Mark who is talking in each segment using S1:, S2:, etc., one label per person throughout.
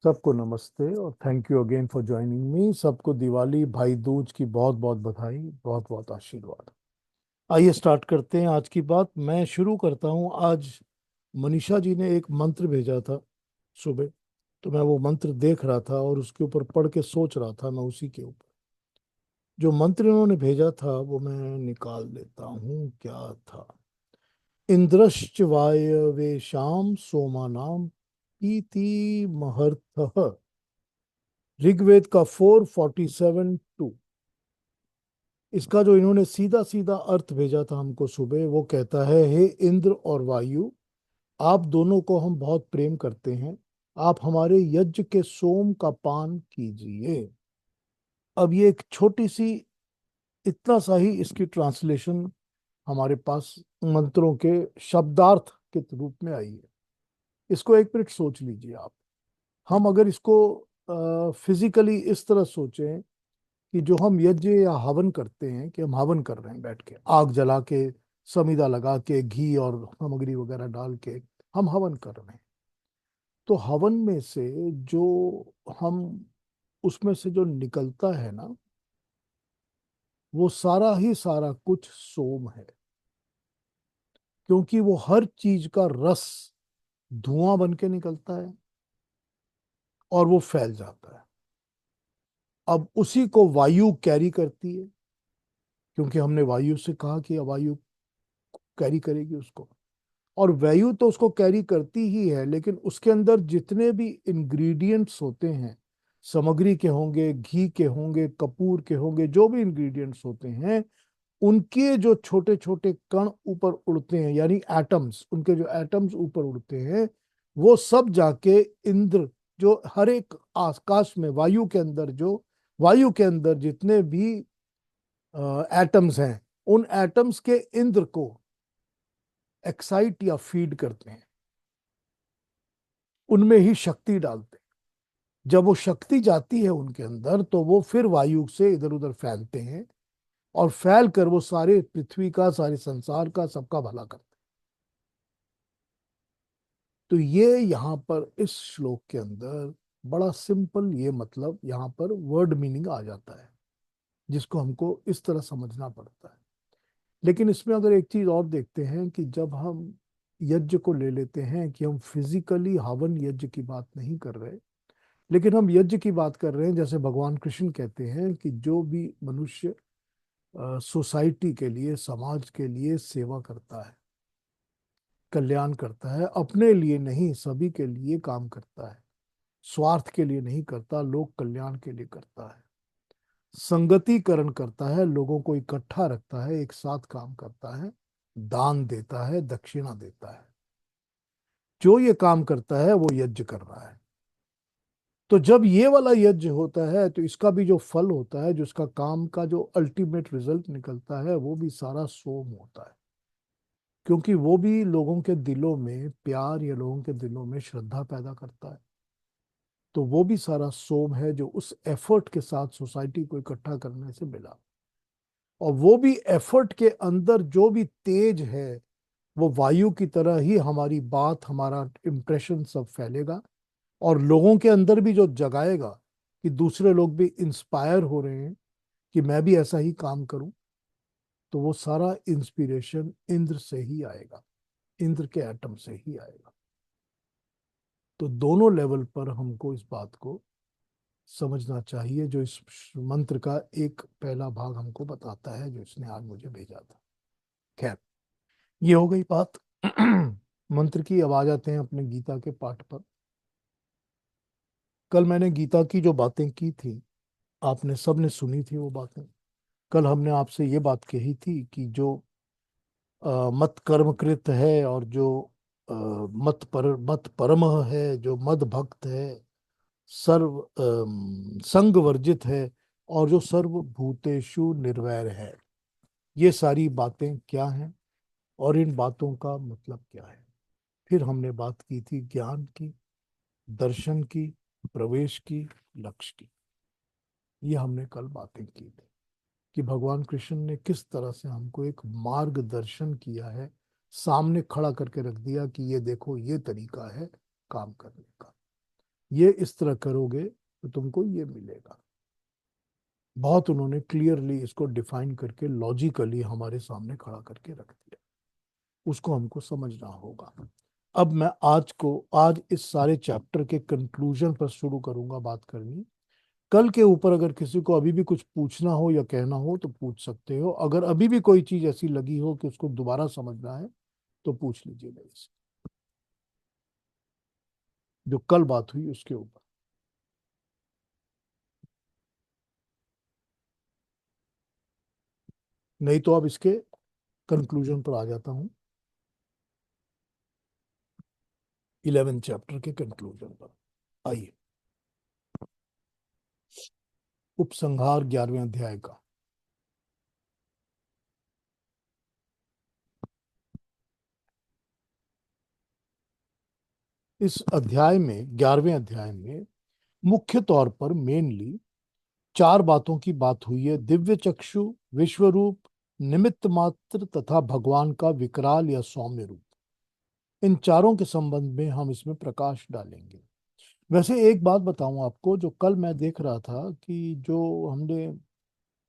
S1: सबको नमस्ते और thank you again for joining me. सबको दिवाली भाई दूज की बहुत बहुत बधाई, बहुत बहुत आशीर्वाद। आइए स्टार्ट करते हैं आज की बात। मैं शुरू करता हूं। आज मनीषा जी ने एक मंत्र भेजा था सुबह, तो मैं वो मंत्र देख रहा था और उसके ऊपर पढ़ के सोच रहा था। मैं उसी के ऊपर जो मंत्र इन्होंने भेजा था वो मैं निकाल लेता हूँ। क्या था? इंद्रश्च वायवेशाम सोमानाम इति महर्थ। ऋग्वेद का 447:2। इसका जो इन्होंने सीधा सीधा अर्थ भेजा था हमको सुबह, वो कहता है, हे इंद्र और वायु, आप दोनों को हम बहुत प्रेम करते हैं। आप हमारे यज्ञ के सोम का पान कीजिए। अब ये एक छोटी सी, इतना सा ही इसकी ट्रांसलेशन हमारे पास मंत्रों के शब्दार्थ के रूप में आई है। इसको एक मिनट सोच लीजिए आप। हम अगर इसको फिजिकली इस तरह सोचें कि जो हम यज्ञ या हवन करते हैं, कि हम हवन कर रहे हैं बैठ के, आग जला के, समीदा लगा के, घी और सामग्री वगैरह डाल के हम हवन कर रहे हैं। तो हवन में से जो हम उसमें से जो निकलता है ना, वो सारा ही सारा कुछ सोम है। क्योंकि वो हर चीज का रस धुआं बन के निकलता है और वो फैल जाता है। अब उसी को वायु कैरी करती है, क्योंकि हमने वायु से कहा कि वायु कैरी करेगी उसको। और वायु तो उसको कैरी करती ही है, लेकिन उसके अंदर जितने भी इंग्रेडिएंट्स होते हैं, सामग्री के होंगे, घी के होंगे, कपूर के होंगे, जो भी इंग्रेडिएंट्स होते हैं, उनके जो छोटे छोटे कण ऊपर उड़ते हैं, यानी एटम्स, उनके जो एटम्स ऊपर उड़ते हैं, वो सब जाके इंद्र, जो हर एक आकाश में वायु के अंदर जितने भी एटम्स हैं, उन एटम्स के इंद्र को एक्साइट या फीड करते हैं, उनमें ही शक्ति डालते हैं। जब वो शक्ति जाती है उनके अंदर, तो वो फिर वायु से इधर उधर फैलते हैं और फैल कर वो सारे पृथ्वी का, सारे संसार का, सबका भला करते हैं। तो ये यहाँ पर इस श्लोक के अंदर बड़ा सिंपल, ये मतलब यहाँ पर वर्ड मीनिंग आ जाता है, जिसको हमको इस तरह समझना पड़ता है। लेकिन इसमें अगर एक चीज और देखते हैं कि जब हम यज्ञ को ले लेते हैं, कि हम फिजिकली हवन यज्ञ की बात नहीं कर रहे, लेकिन हम यज्ञ की बात कर रहे हैं, जैसे भगवान कृष्ण कहते हैं कि जो भी मनुष्य सोसाइटी के लिए, समाज के लिए सेवा करता है, कल्याण करता है, अपने लिए नहीं सभी के लिए काम करता है, स्वार्थ के लिए नहीं करता, लोक कल्याण के लिए करता है, संगतिकरण करता है, लोगों को इकट्ठा रखता है, एक साथ काम करता है, दान देता है, दक्षिणा देता है, जो ये काम करता है वो यज्ञ कर रहा है। तो जब ये वाला यज्ञ होता है, तो इसका भी जो फल होता है, जो इसका काम का जो अल्टीमेट रिजल्ट निकलता है, वो भी सारा सोम होता है। क्योंकि वो भी लोगों के दिलों में प्यार या लोगों के दिलों में श्रद्धा पैदा करता है। तो वो भी सारा सोम है, जो उस एफर्ट के साथ सोसाइटी को इकट्ठा करने से मिला। और वो भी एफर्ट के अंदर जो भी तेज है, वो वायु की तरह ही हमारी बात, हमारा इम्प्रेशन सब फैलेगा, और लोगों के अंदर भी जो जगाएगा कि दूसरे लोग भी इंस्पायर हो रहे हैं कि मैं भी ऐसा ही काम करूं। तो वो सारा इंस्पिरेशन इंद्र से ही आएगा, इंद्र के एटम से ही आएगा। तो दोनों लेवल पर हमको इस बात को समझना चाहिए, जो इस मंत्र का एक पहला भाग हमको बताता है, जो इसने आज मुझे भेजा था। खैर, ये हो गई बात मंत्र की। अब आ जाते हैं अपने गीता के पाठ पर। कल मैंने गीता की जो बातें की थी, आपने सबने सुनी थी वो बातें। कल हमने आपसे ये बात कही थी कि जो मत कर्मकृत है, और जो मत परमः है, जो मद भक्त है, सर्व संग वर्जित है, और जो सर्व भूतेषु निर्वैर है। ये सारी बातें क्या हैं और इन बातों का मतलब क्या है? फिर हमने बात की थी ज्ञान की, दर्शन की, प्रवेश की, लक्ष्य की। ये हमने कल बातें की थी कि भगवान कृष्ण ने किस तरह से हमको एक मार्गदर्शन किया है, सामने खड़ा करके रख दिया कि ये देखो, ये तरीका है काम करने का। ये इस तरह करोगे तो तुमको ये मिलेगा। बहुत उन्होंने क्लियरली इसको डिफाइन करके लॉजिकली हमारे सामने खड़ा करके रख दिया। उसको हमको समझना होगा। अब मैं आज इस सारे चैप्टर के कंक्लूजन पर शुरू करूंगा बात करनी। कल के ऊपर अगर किसी को अभी भी कुछ पूछना हो या कहना हो तो पूछ सकते हो। अगर अभी भी कोई चीज ऐसी लगी हो कि उसको दोबारा समझना है तो पूछ लीजिए मेरे से, जो कल बात हुई उसके ऊपर। नहीं तो अब इसके कंक्लूजन पर आ जाता हूँ, 11 चैप्टर के कंक्लूजन पर। आइए, उपसंहार 11वें अध्याय का। इस अध्याय में, 11वें अध्याय में मुख्य तौर पर मेनली चार बातों की बात हुई है: दिव्य चक्षु, विश्व रूप, निमित्त मात्र तथा भगवान का विकराल या सौम्य रूप। इन चारों के संबंध में हम इसमें प्रकाश डालेंगे। वैसे एक बात बताऊं आपको, जो कल मैं देख रहा था कि जो हमने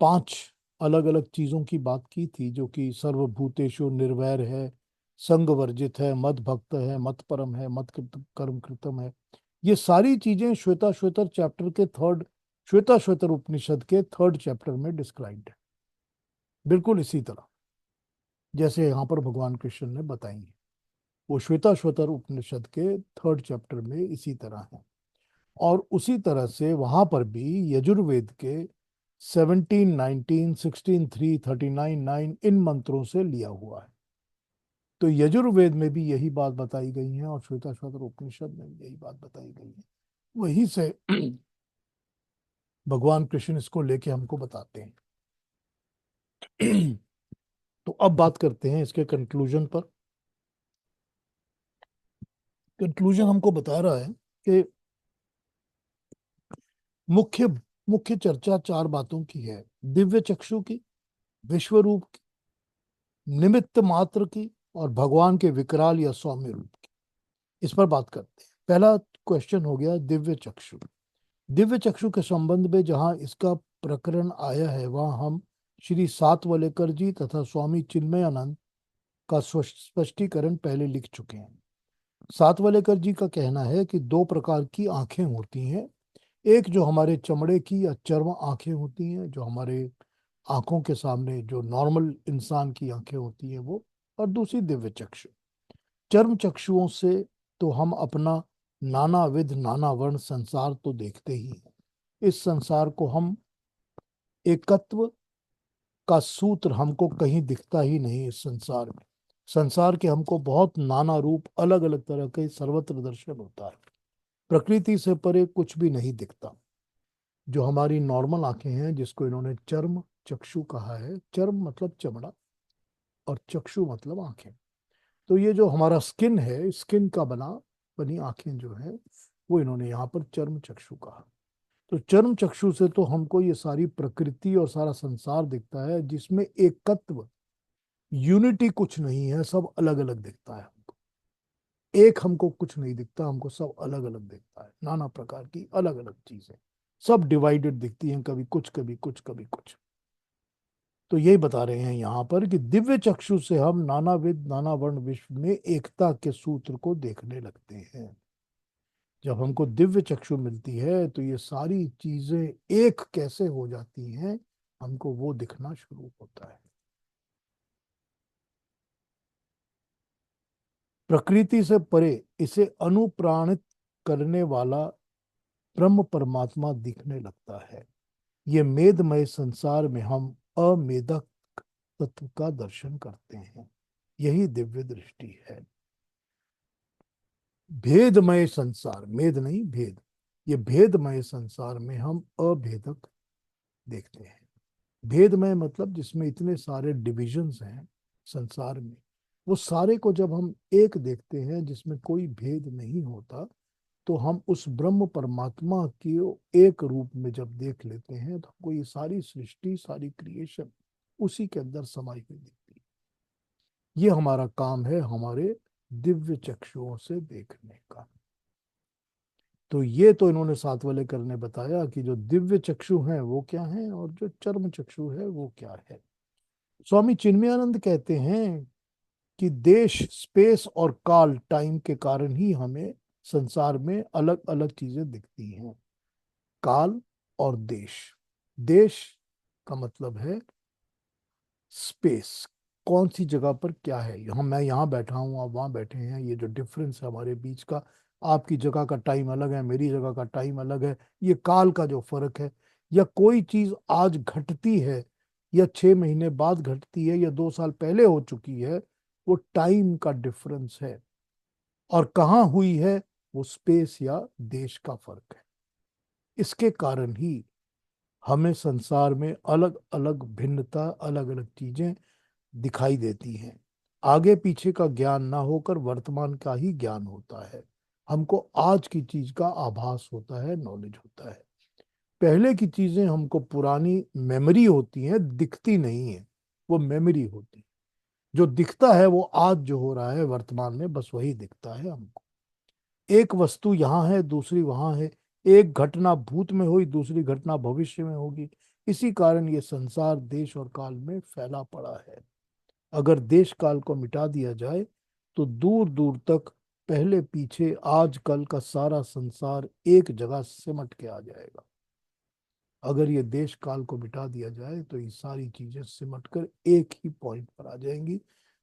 S1: पांच अलग अलग चीजों की बात की थी, जो कि सर्वभूतेषु निर्वैर है, संग वर्जित है, मद भक्त है, मत परम है, मत कर्म कृतम है। ये सारी चीजें श्वेता श्वेतर चैप्टर के थर्ड, श्वेता श्वेतर उपनिषद के थर्ड चैप्टर में डिस्क्राइब्ड है, बिल्कुल इसी तरह जैसे यहाँ पर भगवान कृष्ण ने बताई है। वो श्वेता श्वेतर उपनिषद के थर्ड चैप्टर में इसी तरह है। और उसी तरह से वहां पर भी यजुर्वेद के 17, 19, 16, 3, 39, 9 इन मंत्रों से लिया हुआ है। तो यजुर्वेद में भी यही बात बताई गई है और श्वेताश्वतर उपनिषद में भी यही बात बताई गई है। वहीं से भगवान कृष्ण इसको लेके हमको बताते हैं। तो अब बात करते हैं इसके कंक्लूजन पर। कंक्लूजन हमको बता रहा है कि मुख्य मुख्य चर्चा चार बातों की है: दिव्य चक्षु की, विश्व रूप की, निमित्त मात्र की, और भगवान के विकराल या सौम्य रूप की। इस पर बात करते हैं। पहला क्वेश्चन हो गया दिव्य चक्षु। दिव्य चक्षु के संबंध में जहां इसका प्रकरण आया है वहां हम श्री सातवलेकर जी तथा स्वामी चिन्मयानंद का स्पष्टीकरण पहले लिख चुके हैं। सातवलेकर जी का कहना है कि दो प्रकार की आंखें होती हैं। एक जो हमारे चमड़े की या चर्म आंखें होती हैं, जो हमारे आंखों के सामने जो नॉर्मल इंसान की आंखें होती हैं वो, और दूसरी दिव्य चक्षु। चर्म चक्षुओं से तो हम अपना नाना विध नाना वर्ण संसार तो देखते ही हैं। इस संसार को हम एकत्व का सूत्र हमको कहीं दिखता ही नहीं। इस संसार में, संसार के हमको बहुत नाना रूप, अलग अलग तरह के सर्वत्र दर्शन होता है। प्रकृति से परे कुछ भी नहीं दिखता। जो हमारी नॉर्मल आंखें हैं, जिसको इन्होंने चर्म चक्षु कहा है, चर्म मतलब चमड़ा और चक्षु मतलब आंखें। तो ये जो हमारा स्किन है, स्किन का बनी आंखें जो है, वो इन्होंने यहाँ पर चर्म चक्षु कहा। तो चर्म चक्षु से तो हमको ये सारी प्रकृति और सारा संसार दिखता है, जिसमें एकत्व, यूनिटी कुछ नहीं है, सब अलग अलग दिखता है हमको। एक हमको कुछ नहीं दिखता, हमको सब अलग अलग दिखता है, नाना प्रकार की अलग अलग चीजें, सब डिवाइडेड दिखती हैं, कभी कुछ कभी कुछ कभी कुछ। तो यही बता रहे हैं यहाँ पर कि दिव्य चक्षु से हम नानाविध नाना वर्ण विश्व में एकता के सूत्र को देखने लगते हैं। जब हमको दिव्य चक्षु मिलती है तो ये सारी चीजें एक कैसे हो जाती हैं, हमको वो दिखना शुरू होता है। प्रकृति से परे इसे अनुप्राणित करने वाला ब्रह्म परमात्मा दिखने लगता है। ये मेदमय संसार में हम अमेदक तत्व का दर्शन करते हैं। यही दिव्य दृष्टि है। भेदमय संसार, मेद नहीं भेद, ये भेदमय संसार में हम अभेदक देखते हैं। भेदमय मतलब जिसमें इतने सारे डिविजन्स हैं संसार में, वो सारे को जब हम एक देखते हैं जिसमें कोई भेद नहीं होता, तो हम उस ब्रह्म परमात्मा की एक रूप में जब देख लेते हैं तो हमको ये सारी सृष्टि, सारी क्रिएशन उसी के अंदर समाई हुई दिखती है। ये हमारा काम है, हमारे दिव्य चक्षुओं से देखने का। तो ये तो इन्होंने सातवलेकर ने बताया कि जो दिव्य चक्षु हैं वो क्या है और जो चर्म चक्षु है वो क्या है। स्वामी चिन्मयानंद कहते हैं कि देश, स्पेस और काल, टाइम के कारण ही हमें संसार में अलग अलग चीजें दिखती हैं। काल और देश। देश का मतलब है स्पेस, कौन सी जगह पर क्या है। यहाँ मैं यहाँ बैठा हूँ, आप वहाँ बैठे हैं, ये जो डिफरेंस है हमारे बीच का, आपकी जगह का टाइम अलग है, मेरी जगह का टाइम अलग है, ये काल का जो फर्क है। या कोई चीज आज घटती है या 6 महीने बाद घटती है या 2 साल पहले हो चुकी है, वो टाइम का डिफरेंस है। और कहाँ हुई है, वो स्पेस या देश का फर्क है। इसके कारण ही हमें संसार में अलग अलग भिन्नता, अलग अलग चीजें दिखाई देती हैं। आगे पीछे का ज्ञान ना होकर वर्तमान का ही ज्ञान होता है। हमको आज की चीज का आभास होता है, नॉलेज होता है। पहले की चीजें हमको पुरानी मेमोरी होती हैं, दिखती नहीं है, वो मेमोरी होती है। जो दिखता है वो आज जो हो रहा है वर्तमान में, बस वही दिखता है हमको। एक वस्तु यहाँ है, दूसरी वहां है। एक घटना भूत में हुई, दूसरी घटना भविष्य में होगी। इसी कारण ये संसार देश और काल में फैला पड़ा है। अगर देश काल को मिटा दिया जाए तो दूर दूर तक पहले पीछे आज कल का सारा संसार एक जगह सिमट के आ जाएगा। अगर ये देश काल को मिटा दिया जाए तो ये सारी चीजें सिमट कर एक ही पॉइंट पर आ जाएंगी।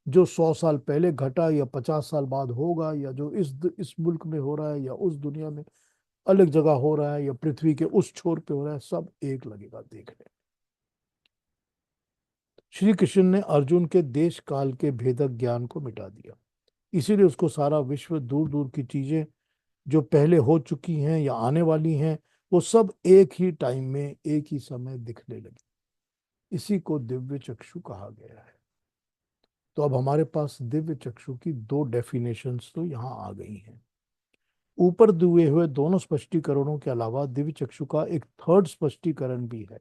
S1: जो 100 साल पहले घटा या 50 साल बाद होगा, या जो इस मुल्क में हो रहा है या उस दुनिया में अलग जगह हो रहा है या पृथ्वी के उस छोर पे हो रहा है, सब एक लगेगा देखने। श्री कृष्ण ने अर्जुन के देश काल के भेदक ज्ञान को मिटा दिया। इसीलिए उसको सारा विश्व, दूर दूर की चीजें जो पहले हो चुकी हैं या आने वाली हैं, वो सब एक ही टाइम में एक ही समय दिखने लगी। इसी को दिव्य चक्षु कहा गया है। तो अब हमारे पास दिव्य चक्षु की दो डेफिनेशंस तो यहाँ आ गई हैं। ऊपर दिए हुए दोनों स्पष्टीकरणों के अलावा दिव्य चक्षु का एक थर्ड स्पष्टीकरण भी है।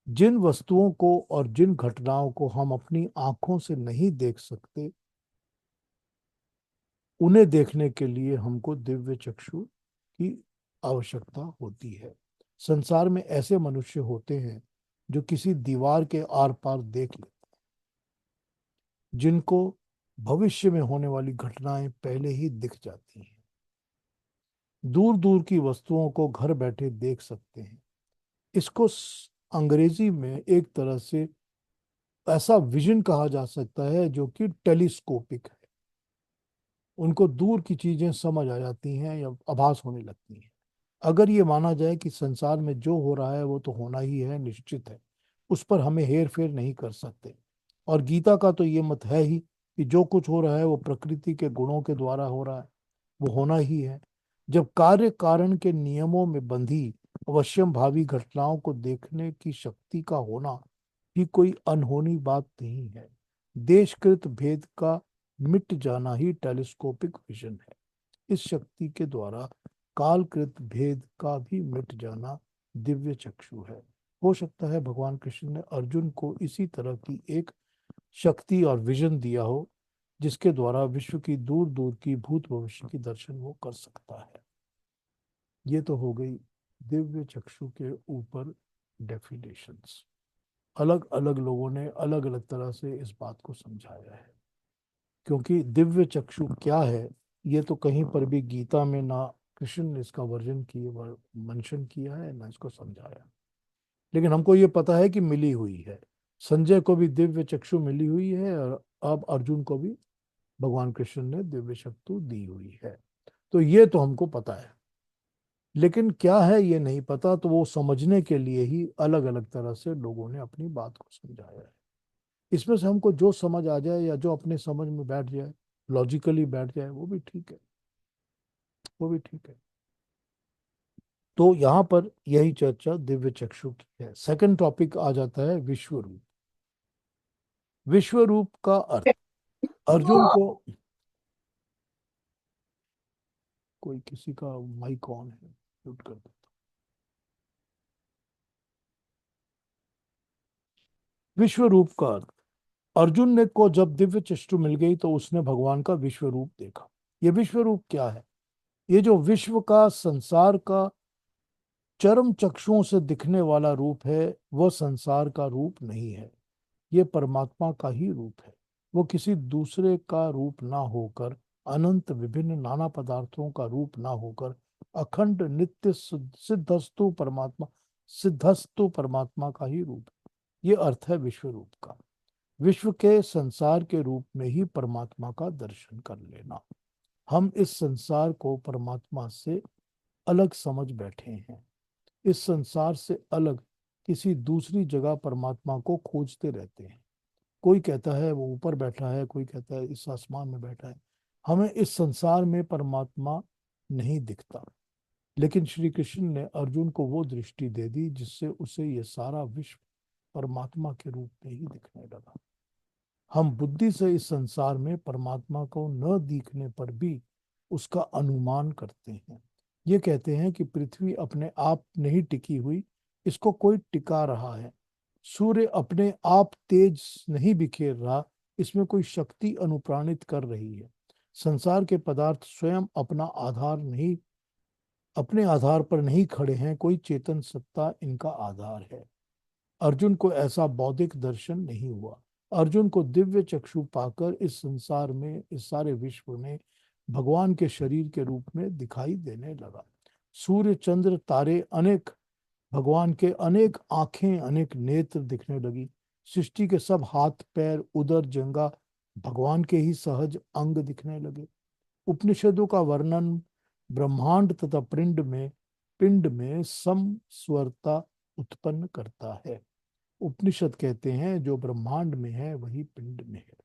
S1: जिन वस्तुओं को और जिन घटनाओं को हम अपनी आंखों से नहीं देख सकते, उन्हें देखने के लिए हमको दिव्य चक्षु की आवश्यकता होती है। संसार में ऐसे मनुष्य होते हैं जो किसी दीवार के आर पार देख लेते, जिनको भविष्य में होने वाली घटनाएं पहले ही दिख जाती हैं। दूर दूर की वस्तुओं को घर बैठे देख सकते हैं। इसको अंग्रेजी में एक तरह से ऐसा विजन कहा जा सकता है जो कि टेलीस्कोपिक है। उनको दूर की चीजें समझ आ जाती हैं या आभास होने लगती हैं। अगर ये माना जाए कि संसार में जो हो रहा है वो तो होना ही है, निश्चित है, उस पर हमें हेर फेर नहीं कर सकते। और गीता का तो ये मत है ही कि जो कुछ हो रहा है वो प्रकृति के गुणों के द्वारा हो रहा है, वो होना ही है। जब कार्य कारण के नियमों में बंधी अवश्यम भावी घटनाओं को देखने की शक्ति का होना भी कोई अनहोनी बात नहीं है। देशकृत भेद का मिट जाना ही टेलीस्कोपिक विजन है। इस शक्ति के द्वारा कालकृत भेद का भी मिट जाना दिव्य चक्षु है। हो सकता है भगवान कृष्ण ने अर्जुन को इसी तरह की एक शक्ति और विजन दिया हो, जिसके द्वारा विश्व की दूर दूर की भूत भविष्य की दर्शन वो कर सकता है। ये तो हो गई दिव्य चक्षु के ऊपर डेफिनेशंस। अलग अलग लोगों ने अलग अलग तरह से इस बात को समझाया है। क्योंकि दिव्य चक्षु क्या है, ये तो कहीं पर भी गीता में ना कृष्ण ने इसका वर्जन किया, मेंशन किया है, ना इसको समझाया। लेकिन हमको ये पता है कि मिली हुई है। संजय को भी दिव्य चक्षु मिली हुई है और अब अर्जुन को भी भगवान कृष्ण ने दिव्य चक्षु दी हुई है। तो ये तो हमको पता है, लेकिन क्या है ये नहीं पता। तो वो समझने के लिए ही अलग अलग तरह से लोगों ने अपनी बात को समझाया है। इसमें से हमको जो समझ आ जाए या जो अपने समझ में बैठ जाए, लॉजिकली बैठ जाए, वो भी ठीक है, वो भी ठीक है। तो यहाँ पर यही चर्चा दिव्य चक्षु की है। सेकंड टॉपिक आ जाता है विश्व रूप। विश्व रूप का अर्थ अर्जुन को, कोई किसी का माइक ऑन है, म्यूट कर दो। विश्व रूप का अर्थ, अर्जुन ने को जब दिव्य चक्षु मिल गई तो उसने भगवान का विश्व रूप देखा। ये विश्व रूप क्या है? ये जो विश्व का, संसार का चरम चक्षुओं से दिखने वाला रूप है, वह संसार का रूप नहीं है, ये परमात्मा का ही रूप है। वो किसी दूसरे का रूप ना होकर, अनंत विभिन्न नाना पदार्थों का रूप ना होकर, अखंड नित्य सिद्धस्तु परमात्मा का ही रूप है। ये अर्थ है विश्व रूप का। विश्व के संसार के रूप में ही परमात्मा का दर्शन कर लेना। हम इस संसार को परमात्मा से अलग समझ बैठे हैं। इस संसार से अलग किसी दूसरी जगह परमात्मा को खोजते रहते हैं। कोई कहता है वो ऊपर बैठा है, कोई कहता है इस आसमान में बैठा है। हमें इस संसार में परमात्मा नहीं दिखता। लेकिन श्री कृष्ण ने अर्जुन को वो दृष्टि दे दी जिससे उसे ये सारा विश्व परमात्मा के रूप में ही दिखने लगा। हम बुद्धि से इस संसार में परमात्मा को न दिखने पर भी उसका अनुमान करते हैं। ये कहते हैं कि पृथ्वी अपने आप नहीं टिकी हुई, इसको कोई टिका रहा है। सूर्य अपने आप तेज नहीं बिखेर रहा, इसमें कोई शक्ति अनुप्राणित कर रही है। संसार के पदार्थ स्वयं अपने आधार पर नहीं खड़े हैं, कोई चेतन सत्ता इनका आधार है। अर्जुन को ऐसा बौद्धिक दर्शन नहीं हुआ। अर्जुन को दिव्य चक्षु पाकर इस संसार में, इस सारे विश्व में भगवान के शरीर के रूप में दिखाई देने लगा। सूर्य, चंद्र, तारे अनेक, भगवान के अनेक आंखें, अनेक नेत्र दिखने लगी। सृष्टि के सब हाथ, पैर, उदर, जंगा भगवान के ही सहज अंग दिखने लगे। उपनिषदों का वर्णन ब्रह्मांड तथा पिंड में समस्वरता उत्पन्न करता है। उपनिषद कहते हैं जो ब्रह्मांड में है वही पिंड में है।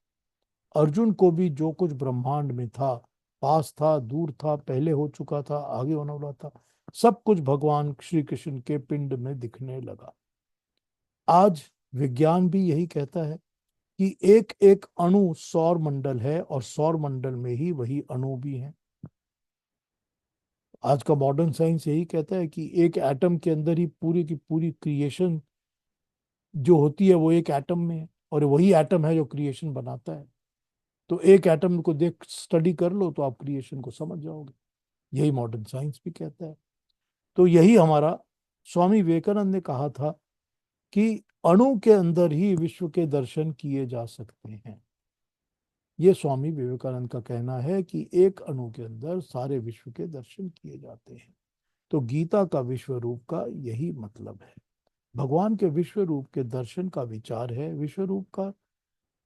S1: अर्जुन को भी जो कुछ ब्रह्मांड में था, पास था, दूर था, पहले हो चुका था, आगे होने वाला था, सब कुछ भगवान श्री कृष्ण के पिंड में दिखने लगा। आज विज्ञान भी यही कहता है कि एक एक अणु सौर मंडल है और सौर मंडल में ही वही अणु भी है। आज का मॉडर्न साइंस यही कहता है कि एक एटम के अंदर ही पूरी की पूरी क्रिएशन जो होती है वो एक एटम में है, और वही एटम है जो क्रिएशन बनाता है। तो एक एटम को देख स्टडी कर लो तो आप क्रिएशन को समझ जाओगे। यही मॉडर्न साइंस भी कहता है। तो यही हमारा स्वामी विवेकानंद ने कहा था कि अणु के अंदर ही विश्व के दर्शन किए जा सकते हैं। ये स्वामी विवेकानंद का कहना है कि एक अणु के अंदर सारे विश्व के दर्शन किए जाते हैं। तो गीता का विश्व रूप का यही मतलब है। भगवान के विश्व रूप के दर्शन का विचार है। विश्व रूप का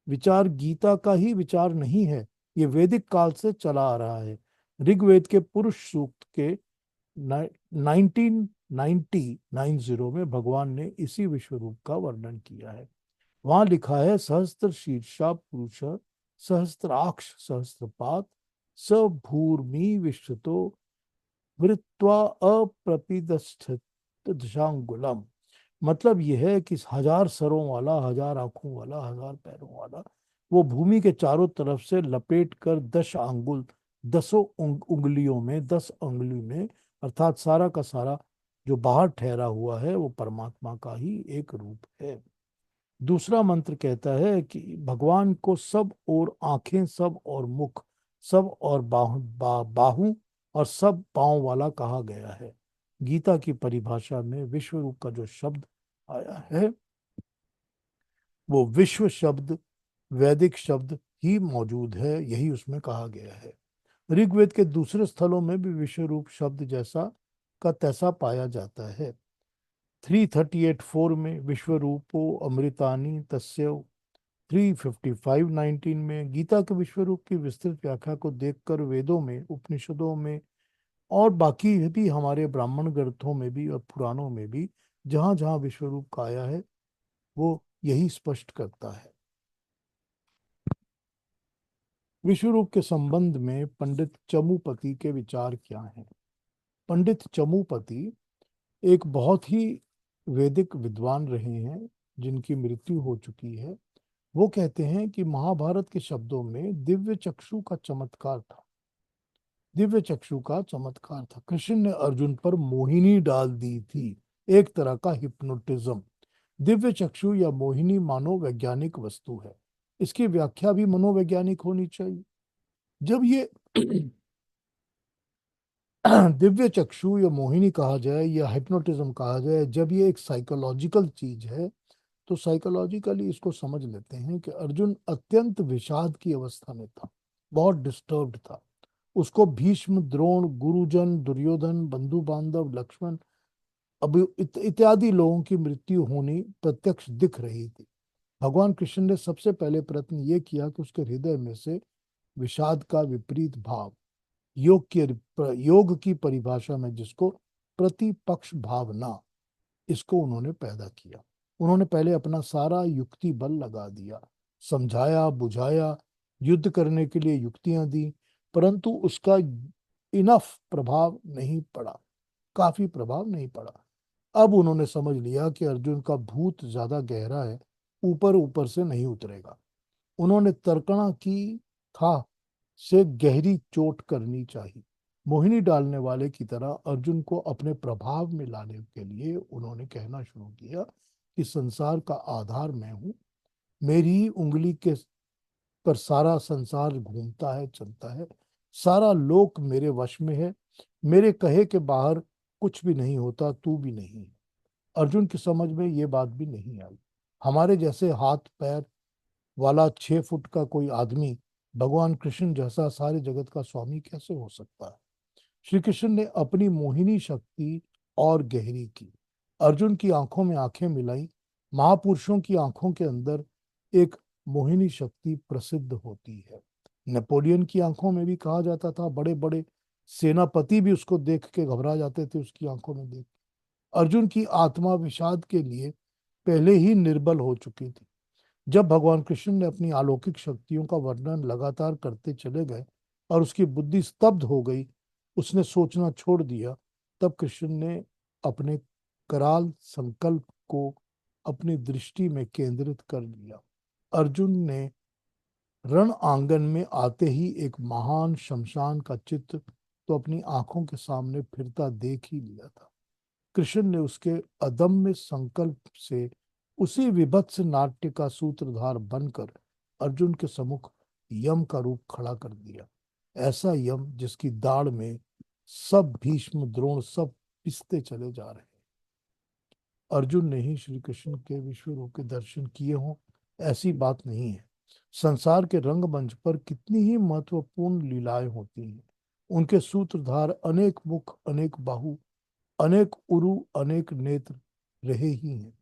S1: विचार गीता का ही विचार नहीं है, ये वैदिक काल से चला आ रहा है। ऋग्वेद के पुरुष सूक्त के 1990 में भगवान ने इसी विश्व रूप का वर्णन किया है। वहां लिखा है, सहस्त्र शीर्षा पुरुष सहस्त्राक्ष सहस्त्रपात स भूर्मि विश्वतो वृत्वा अप्रपिदस्थित दशांगुलम। मतलब यह है कि हजार सरों वाला, हजार आंखों वाला, हजार पैरों वाला वो भूमि के चारों तरफ से लपेट कर 10 अंगुल, दसों उंगलियों में, 10 अंगुली में, अर्थात सारा का सारा जो बाहर ठहरा हुआ है वो परमात्मा का ही एक रूप है। दूसरा मंत्र कहता है कि भगवान को सब और आंखें, सब और मुख, सब और बाहु और सब पांव वाला कहा गया है। गीता की परिभाषा में विश्व रूप का जो शब्द आया है वो विश्व शब्द, वैदिक शब्द ही मौजूद है, यही उसमें कहा गया है। ऋग्वेद के दूसरे स्थलों में भी विश्व रूप शब्द जैसा का तैसा पाया जाता है। 338:4 में विश्व रूपो अमृतानि तस्य, 355:19 में गीता के विश्व रूप की विस्तृत व्याख्या को देखकर वेदों में, उपनिषदों में और बाकी भी हमारे ब्राह्मण ग्रंथों में भी और पुराणों में भी जहां जहां विश्व रूप का आया है वो यही स्पष्ट करता है। विश्व रूप के संबंध में पंडित चमुपति के विचार क्या हैं? पंडित चमुपति एक बहुत ही वैदिक विद्वान रहे हैं जिनकी मृत्यु हो चुकी है। वो कहते हैं कि महाभारत के शब्दों में दिव्य चक्षु का चमत्कार था। दिव्य चक्षु का चमत्कार था। कृष्ण ने अर्जुन पर मोहिनी डाल दी थी, एक तरह का हिप्नोटिज्म। दिव्य चक्षु या मोहिनी मनोवैज्ञानिक वस्तु है। इसकी व्याख्या भी मनोवैज्ञानिक होनी चाहिए। जब ये दिव्य चक्षु या मोहिनी कहा जाए या हिप्नोटिज्म कहा जाए, जब ये एक साइकोलॉजिकल चीज है, तो साइकोलॉजिकली इसको समझ लेते हैं कि अर्जुन अत्यंत विषाद की अवस्था में था, बहुत डिस्टर्ब्ड था। उसको भीष्म, द्रोण, गुरुजन, दुर्योधन, बंधु बांधव, लक्ष्मण, अभी इत्यादि लोगों की मृत्यु होनी प्रत्यक्ष दिख रही थी। भगवान कृष्ण ने सबसे पहले प्रयत्न ये किया कि उसके हृदय में से विषाद का विपरीत भाव, योग की परिभाषा में जिसको प्रतिपक्ष भावना, इसको उन्होंने पैदा किया। उन्होंने पहले अपना सारा युक्ति बल लगा दिया, समझाया, बुझाया, युद्ध करने के लिए युक्तियां दी, परंतु उसका इनफ प्रभाव नहीं पड़ा, काफी प्रभाव नहीं पड़ा। अब उन्होंने समझ लिया कि अर्जुन का भूत ज्यादा गहरा है, ऊपर ऊपर से नहीं उतरेगा। उन्होंने तर्कणा की था से गहरी चोट करनी चाहिए। मोहिनी डालने वाले की तरह अर्जुन को अपने प्रभाव में लाने के लिए उन्होंने कहना शुरू किया कि संसार का आधार मैं हूं, मेरी ही उंगली के पर सारा संसार घूमता है, चलता है, सारा लोक मेरे वश में है, मेरे कहे के बाहर कुछ भी नहीं होता, तू भी नहीं है। अर्जुन की समझ में ये बात भी नहीं आई। हमारे जैसे हाथ पैर वाला 6 फुट का कोई आदमी भगवान कृष्ण जैसा सारे जगत का स्वामी कैसे हो सकता है? श्री कृष्ण ने अपनी मोहिनी शक्ति और गहरी की, अर्जुन की आंखों में आंखें मिलाई। महापुरुषों की आंखों के अंदर एक मोहिनी शक्ति प्रसिद्ध होती है। नेपोलियन की आंखों में भी कहा जाता था, बड़े बड़े सेनापति भी उसको देख के घबरा जाते थे, उसकी आंखों में देख। अर्जुन की आत्मा विषाद के लिए पहले ही निर्बल हो चुकी थी। जब भगवान कृष्ण ने अपनी अलौकिक शक्तियों का वर्णन लगातार करते चले गए और उसकी बुद्धि स्तब्ध हो गई, उसने सोचना छोड़ दिया, तब कृष्ण ने अपने कराल संकल्प को अपनी दृष्टि में केंद्रित कर लिया। अर्जुन ने रण आंगन में आते ही एक महान शमशान का चित्र तो अपनी आंखों के सामने फिरता देख ही लिया था। कृष्ण ने उसके अदम्य संकल्प से उसी विभत्स नाट्य का सूत्रधार बनकर अर्जुन के सम्मुख यम का रूप खड़ा कर दिया। ऐसा यम जिसकी दाढ़ में सब भीष्म, द्रोण सब पिसते चले जा रहे हैं। अर्जुन ने ही श्री कृष्ण के विश्व रूप के दर्शन किए हों, ऐसी बात नहीं है। संसार के रंगमंच पर कितनी ही महत्वपूर्ण लीलाएं होती हैं, उनके सूत्रधार अनेक मुख, अनेक बाहु, अनेक उरु, अनेक नेत्र रहे ही हैं।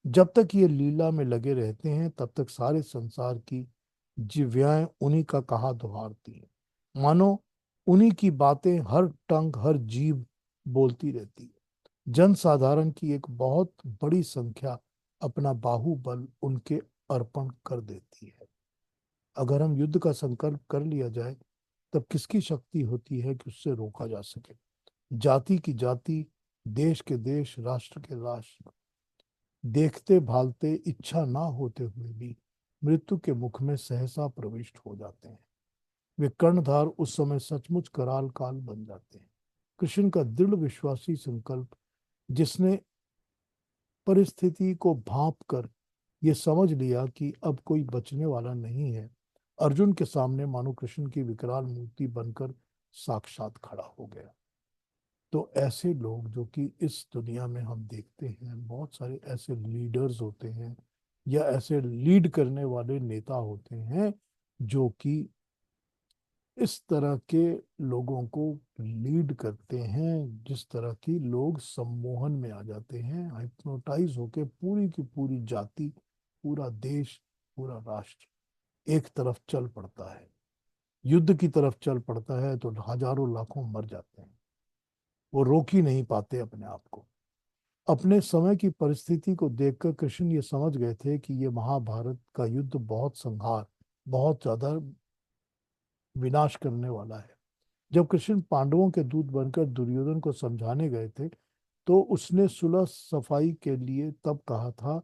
S1: जब तक ये लीला में लगे रहते हैं, तब तक सारे संसार की जिव्याएं उन्हीं का कहा दोहारती हैं, मानो उन्हीं की बातें हर टंग, हर जीभ बोलती रहती है। जन साधारण की एक बहुत बड़ी संख्या अपना बाहुबल उनके अर्पण कर देती है। अगर हम युद्ध का संकल्प कर लिया जाए, तब किसकी शक्ति होती है कि उससे रोका जा सके? जाति की जाति, देश के देश, राष्ट्र के राष्ट्र, देखते भालते इच्छा ना होते हुए भी मृत्यु के मुख में सहसा प्रविष्ट हो जाते हैं। वे कर्णधार उस समय सचमुच कराल काल बन जाते हैं। कृष्ण का दृढ़ विश्वासी संकल्प, जिसने परिस्थिति को भांप कर ये समझ लिया कि अब कोई बचने वाला नहीं है, अर्जुन के सामने मानो कृष्ण की विकराल मूर्ति बनकर साक्षात खड़ा हो गया। तो ऐसे लोग जो कि इस दुनिया में हम देखते हैं, बहुत सारे ऐसे लीडर्स होते हैं या ऐसे लीड करने वाले नेता होते हैं जो कि इस तरह के लोगों को लीड करते हैं, जिस तरह की लोग सम्मोहन में आ जाते हैं, हिप्नोटाइज होके पूरी की पूरी जाति, पूरा देश, पूरा राष्ट्र एक तरफ चल पड़ता है, युद्ध की तरफ चल पड़ता है, तो हजारों लाखों मर जाते हैं। वो रोक ही नहीं पाते अपने आप को। अपने समय की परिस्थिति को देखकर कृष्ण ये समझ गए थे कि ये महाभारत का युद्ध बहुत संहार, बहुत ज्यादा विनाश करने वाला है। जब कृष्ण पांडवों के दूत बनकर दुर्योधन को समझाने गए थे, तो उसने सुलह सफाई के लिए तब कहा था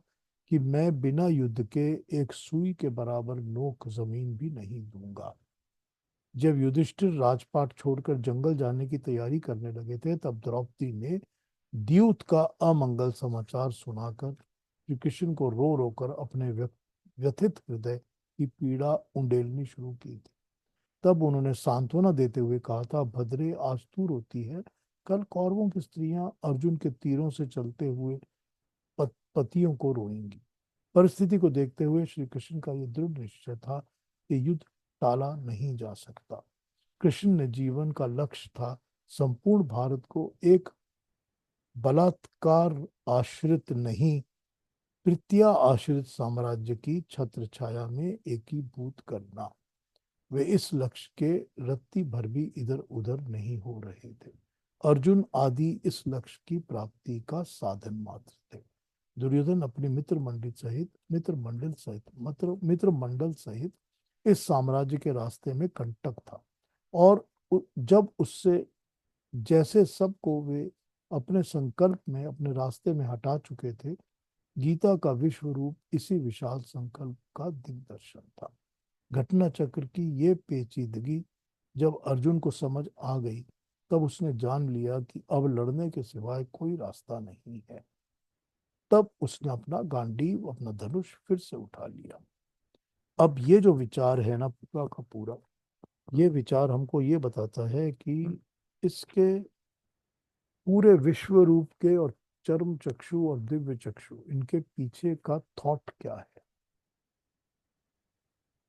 S1: कि मैं बिना युद्ध के एक सुई के बराबर नोक जमीन भी नहीं दूंगा। जब युधिष्ठिर राजपाट छोड़कर जंगल जाने की तैयारी करने लगे थे, तब द्रौपदी ने द्यूत का अमंगल समाचार सुनाकर श्री कृष्ण को रो रो कर अपने व्यथित हृदय की पीड़ा उंडेलनी शुरू की थी। तब उन्होंने सांत्वना देते हुए कहा था, भद्रे आज तू रोती है, कल कौरवों की स्त्रियां अर्जुन के तीरों से चलते हुए पतियों को रोएंगी। परिस्थिति को देखते हुए श्री कृष्ण का यह दृढ़ निश्चय था कि युद्ध टाला नहीं जा सकता। कृष्ण ने जीवन का लक्ष्य था संपूर्ण भारत को एक बलात्कार आश्रित नहीं, तृतीया आश्रित साम्राज्य की छत्र छाया में एकीभूत करना। वे इस लक्ष्य के रत्ती भर भी इधर उधर नहीं हो रहे थे। अर्जुन आदि इस लक्ष्य की प्राप्ति का साधन मात्र थे। दुर्योधन अपने मित्र मंडल सहित इस साम्राज्य के रास्ते में कंटक था, और जब उससे जैसे सबको वे अपने संकल्प में अपने रास्ते में हटा चुके थे, गीता का विश्व रूप इसी विशाल संकल्प का दिग्दर्शन था। घटना चक्र की ये पेचीदगी जब अर्जुन को समझ आ गई, तब उसने जान लिया कि अब लड़ने के सिवाय कोई रास्ता नहीं है। तब उसने अपना गांडीव, अपना धनुष फिर से उठा लिया। अब ये जो विचार है ना, पूरा का पूरा ये विचार हमको ये बताता है कि इसके पूरे विश्व रूप के और चर्म चक्षु और दिव्य चक्षु, इनके पीछे का थॉट क्या है,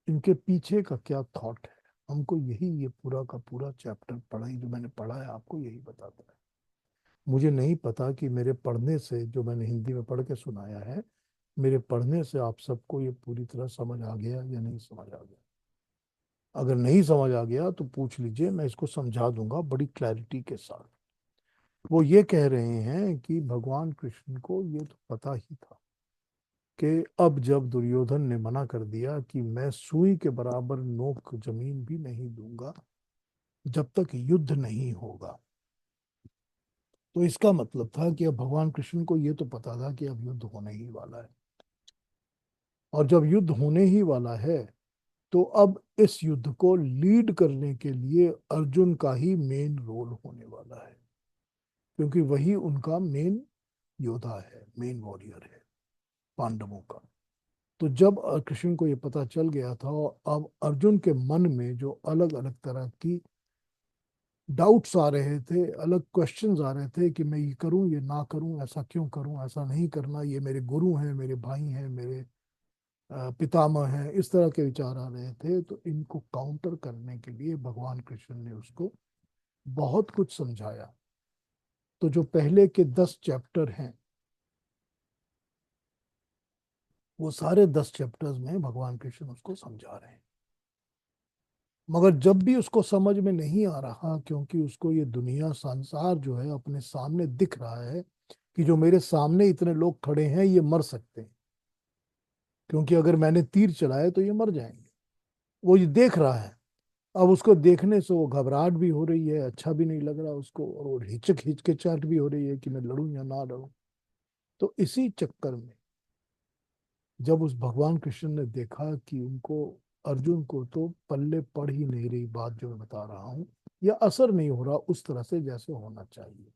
S1: इनके पीछे का क्या थॉट है, हमको यही ये पूरा का पूरा चैप्टर पढ़ाई जो मैंने पढ़ा है आपको यही बताता है। मुझे नहीं पता कि मेरे पढ़ने से, जो मैंने हिंदी में पढ़ के सुनाया है, मेरे पढ़ने से आप सबको ये पूरी तरह समझ आ गया या नहीं समझ आ गया। अगर नहीं समझ आ गया तो पूछ लीजिए, मैं इसको समझा दूंगा बड़ी क्लैरिटी के साथ। वो ये कह रहे हैं कि भगवान कृष्ण को ये तो पता ही था कि अब जब दुर्योधन ने मना कर दिया कि मैं सुई के बराबर नोक जमीन भी नहीं दूंगा जब तक युद्ध नहीं होगा, तो इसका मतलब था कि अब भगवान कृष्ण को ये तो पता था कि अब युद्ध होने ही वाला है। और जब युद्ध होने ही वाला है, तो अब इस युद्ध को लीड करने के लिए अर्जुन का ही मेन रोल होने वाला है, क्योंकि वही उनका मेन योद्धा है, मेन वॉरियर है पांडवों का। तो जब कृष्ण को ये पता चल गया था, और अब अर्जुन के मन में जो अलग अलग तरह की डाउट्स आ रहे थे, अलग क्वेश्चंस आ रहे थे कि मैं ये करूं, ये ना करूं, ऐसा क्यों करूं, ऐसा नहीं करना, ये मेरे गुरु हैं, मेरे भाई हैं, मेरे पितामह हैं, इस तरह के विचार आ रहे थे। तो इनको काउंटर करने के लिए भगवान कृष्ण ने उसको बहुत कुछ समझाया। तो जो पहले के 10 चैप्टर हैं, वो सारे 10 चैप्टर्स में भगवान कृष्ण उसको समझा रहे हैं। मगर जब भी उसको समझ में नहीं आ रहा, क्योंकि उसको ये दुनिया संसार जो है अपने सामने दिख रहा है कि जो मेरे सामने इतने लोग खड़े हैं ये मर सकते हैं, क्योंकि अगर मैंने तीर चलाए तो ये मर जाएंगे, वो ये देख रहा है। अब उसको देखने से वो घबराहट भी हो रही है, अच्छा भी नहीं लग रहा उसको, और वो हिचकिचाहट भी हो रही है कि मैं लड़ूं या ना लड़ूं। तो इसी चक्कर में जब उस भगवान कृष्ण ने देखा कि उनको, अर्जुन को तो पल्ले पड़ ही नहीं रही बात जो मैं बता रहा हूँ, या असर नहीं हो रहा उस तरह से जैसे होना चाहिए,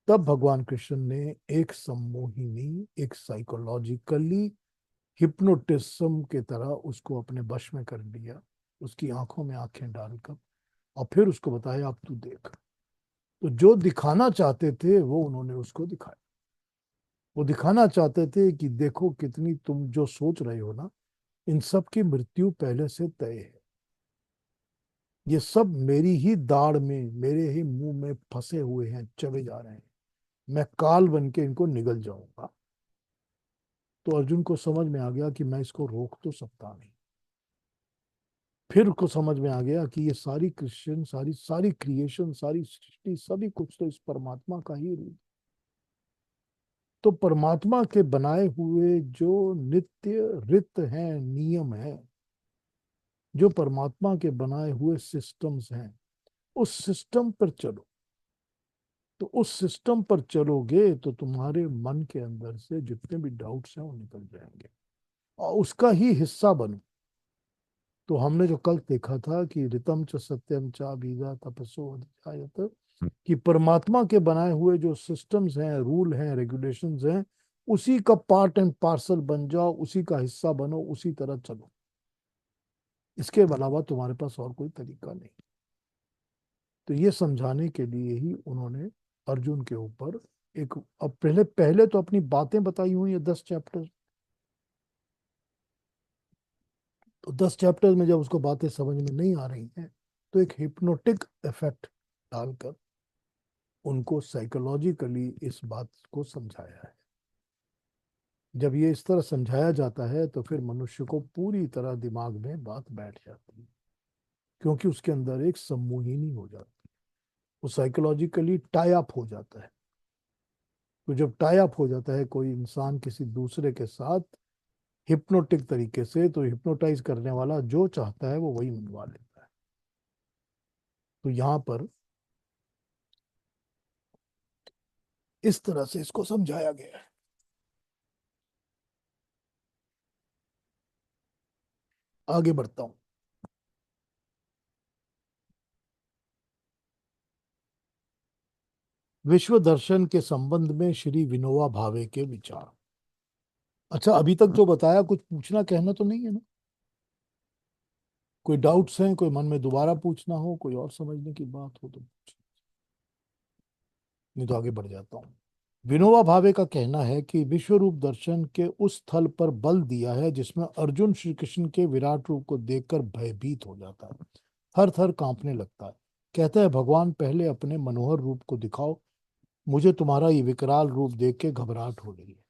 S1: तब भगवान कृष्ण ने एक सम्मोहिनी, एक साइकोलॉजिकली हिप्नोटिज्म के तरह उसको अपने वश में कर लिया, उसकी आंखों में आंखें डालकर, और फिर उसको बताया अब तू देख। तो जो दिखाना चाहते थे वो उन्होंने उसको दिखाया। वो दिखाना चाहते थे कि देखो कितनी तुम जो सोच रहे हो ना, इन सब की मृत्यु पहले से तय है। ये सब मेरी ही दाढ़ में, मेरे ही मुंह में फंसे हुए हैं, चले जा रहे हैं, मैं काल बन के इनको निगल जाऊंगा। तो अर्जुन को समझ में आ गया कि मैं इसको रोक तो सकता नहीं। फिर उसको समझ में आ गया कि ये सारी क्रिश्चियन, सारी सारी क्रिएशन, सारी सृष्टि, सभी कुछ तो इस परमात्मा का ही रूप। तो परमात्मा के बनाए हुए जो नित्य रित हैं, नियम है, जो परमात्मा के बनाए हुए सिस्टम्स हैं, उस सिस्टम पर चलो। तो उस सिस्टम पर चलोगे तो तुम्हारे मन के अंदर से जितने भी डाउट्स हैं वो निकल जाएंगे, और उसका ही हिस्सा बनो। तो हमने जो कल देखा था कि ऋतम च सत्यम च बीजा तपसो अधिजायत, कि परमात्मा के बनाए हुए जो सिस्टम्स हैं, रूल हैं, रेगुलेशंस हैं, उसी का पार्ट एंड पार्सल बन जाओ, उसी का हिस्सा बनो, उसी तरह चलो। इसके अलावा तुम्हारे पास और कोई तरीका नहीं। तो ये समझाने के लिए ही उन्होंने अर्जुन के ऊपर एक, अब पहले पहले तो अपनी बातें बताई हुई है 10 चैप्टर। तो 10 चैप्टर में जब उसको बातें समझ में नहीं आ रही हैं, तो एक हिप्नोटिक इफेक्ट डालकर उनको साइकोलॉजिकली इस बात को समझाया है। जब ये इस तरह समझाया जाता है तो फिर मनुष्य को पूरी तरह दिमाग में बात बैठ जाती है, क्योंकि उसके अंदर एक सम्मोहिनी हो जाती है, वो साइकोलॉजिकली टाई अप हो जाता है। तो जब टाई अप हो जाता है कोई इंसान किसी दूसरे के साथ हिप्नोटिक तरीके से, तो हिप्नोटाइज करने वाला जो चाहता है वो वही मनवा लेता है। तो यहाँ पर इस तरह से इसको समझाया गया है। आगे बढ़ता हूँ। विश्व दर्शन के संबंध में श्री विनोबा भावे के विचार। अच्छा, अभी तक जो बताया कुछ पूछना कहना तो नहीं है ना? कोई डाउट्स हैं, कोई मन में दोबारा पूछना हो, कोई और समझने की बात हो तो पूछ, नहीं तो आगे बढ़ जाता हूँ। विनोबा भावे का कहना है कि विश्व रूप दर्शन के उस स्थल पर बल दिया है जिसमें अर्जुन श्री कृष्ण के विराट रूप को देखकर भयभीत हो जाता है, थर थर कांपने लगता है। कहता है, भगवान पहले अपने मनोहर रूप को दिखाओ, मुझे तुम्हारा ये विकराल रूप देख के घबराहट हो रही है।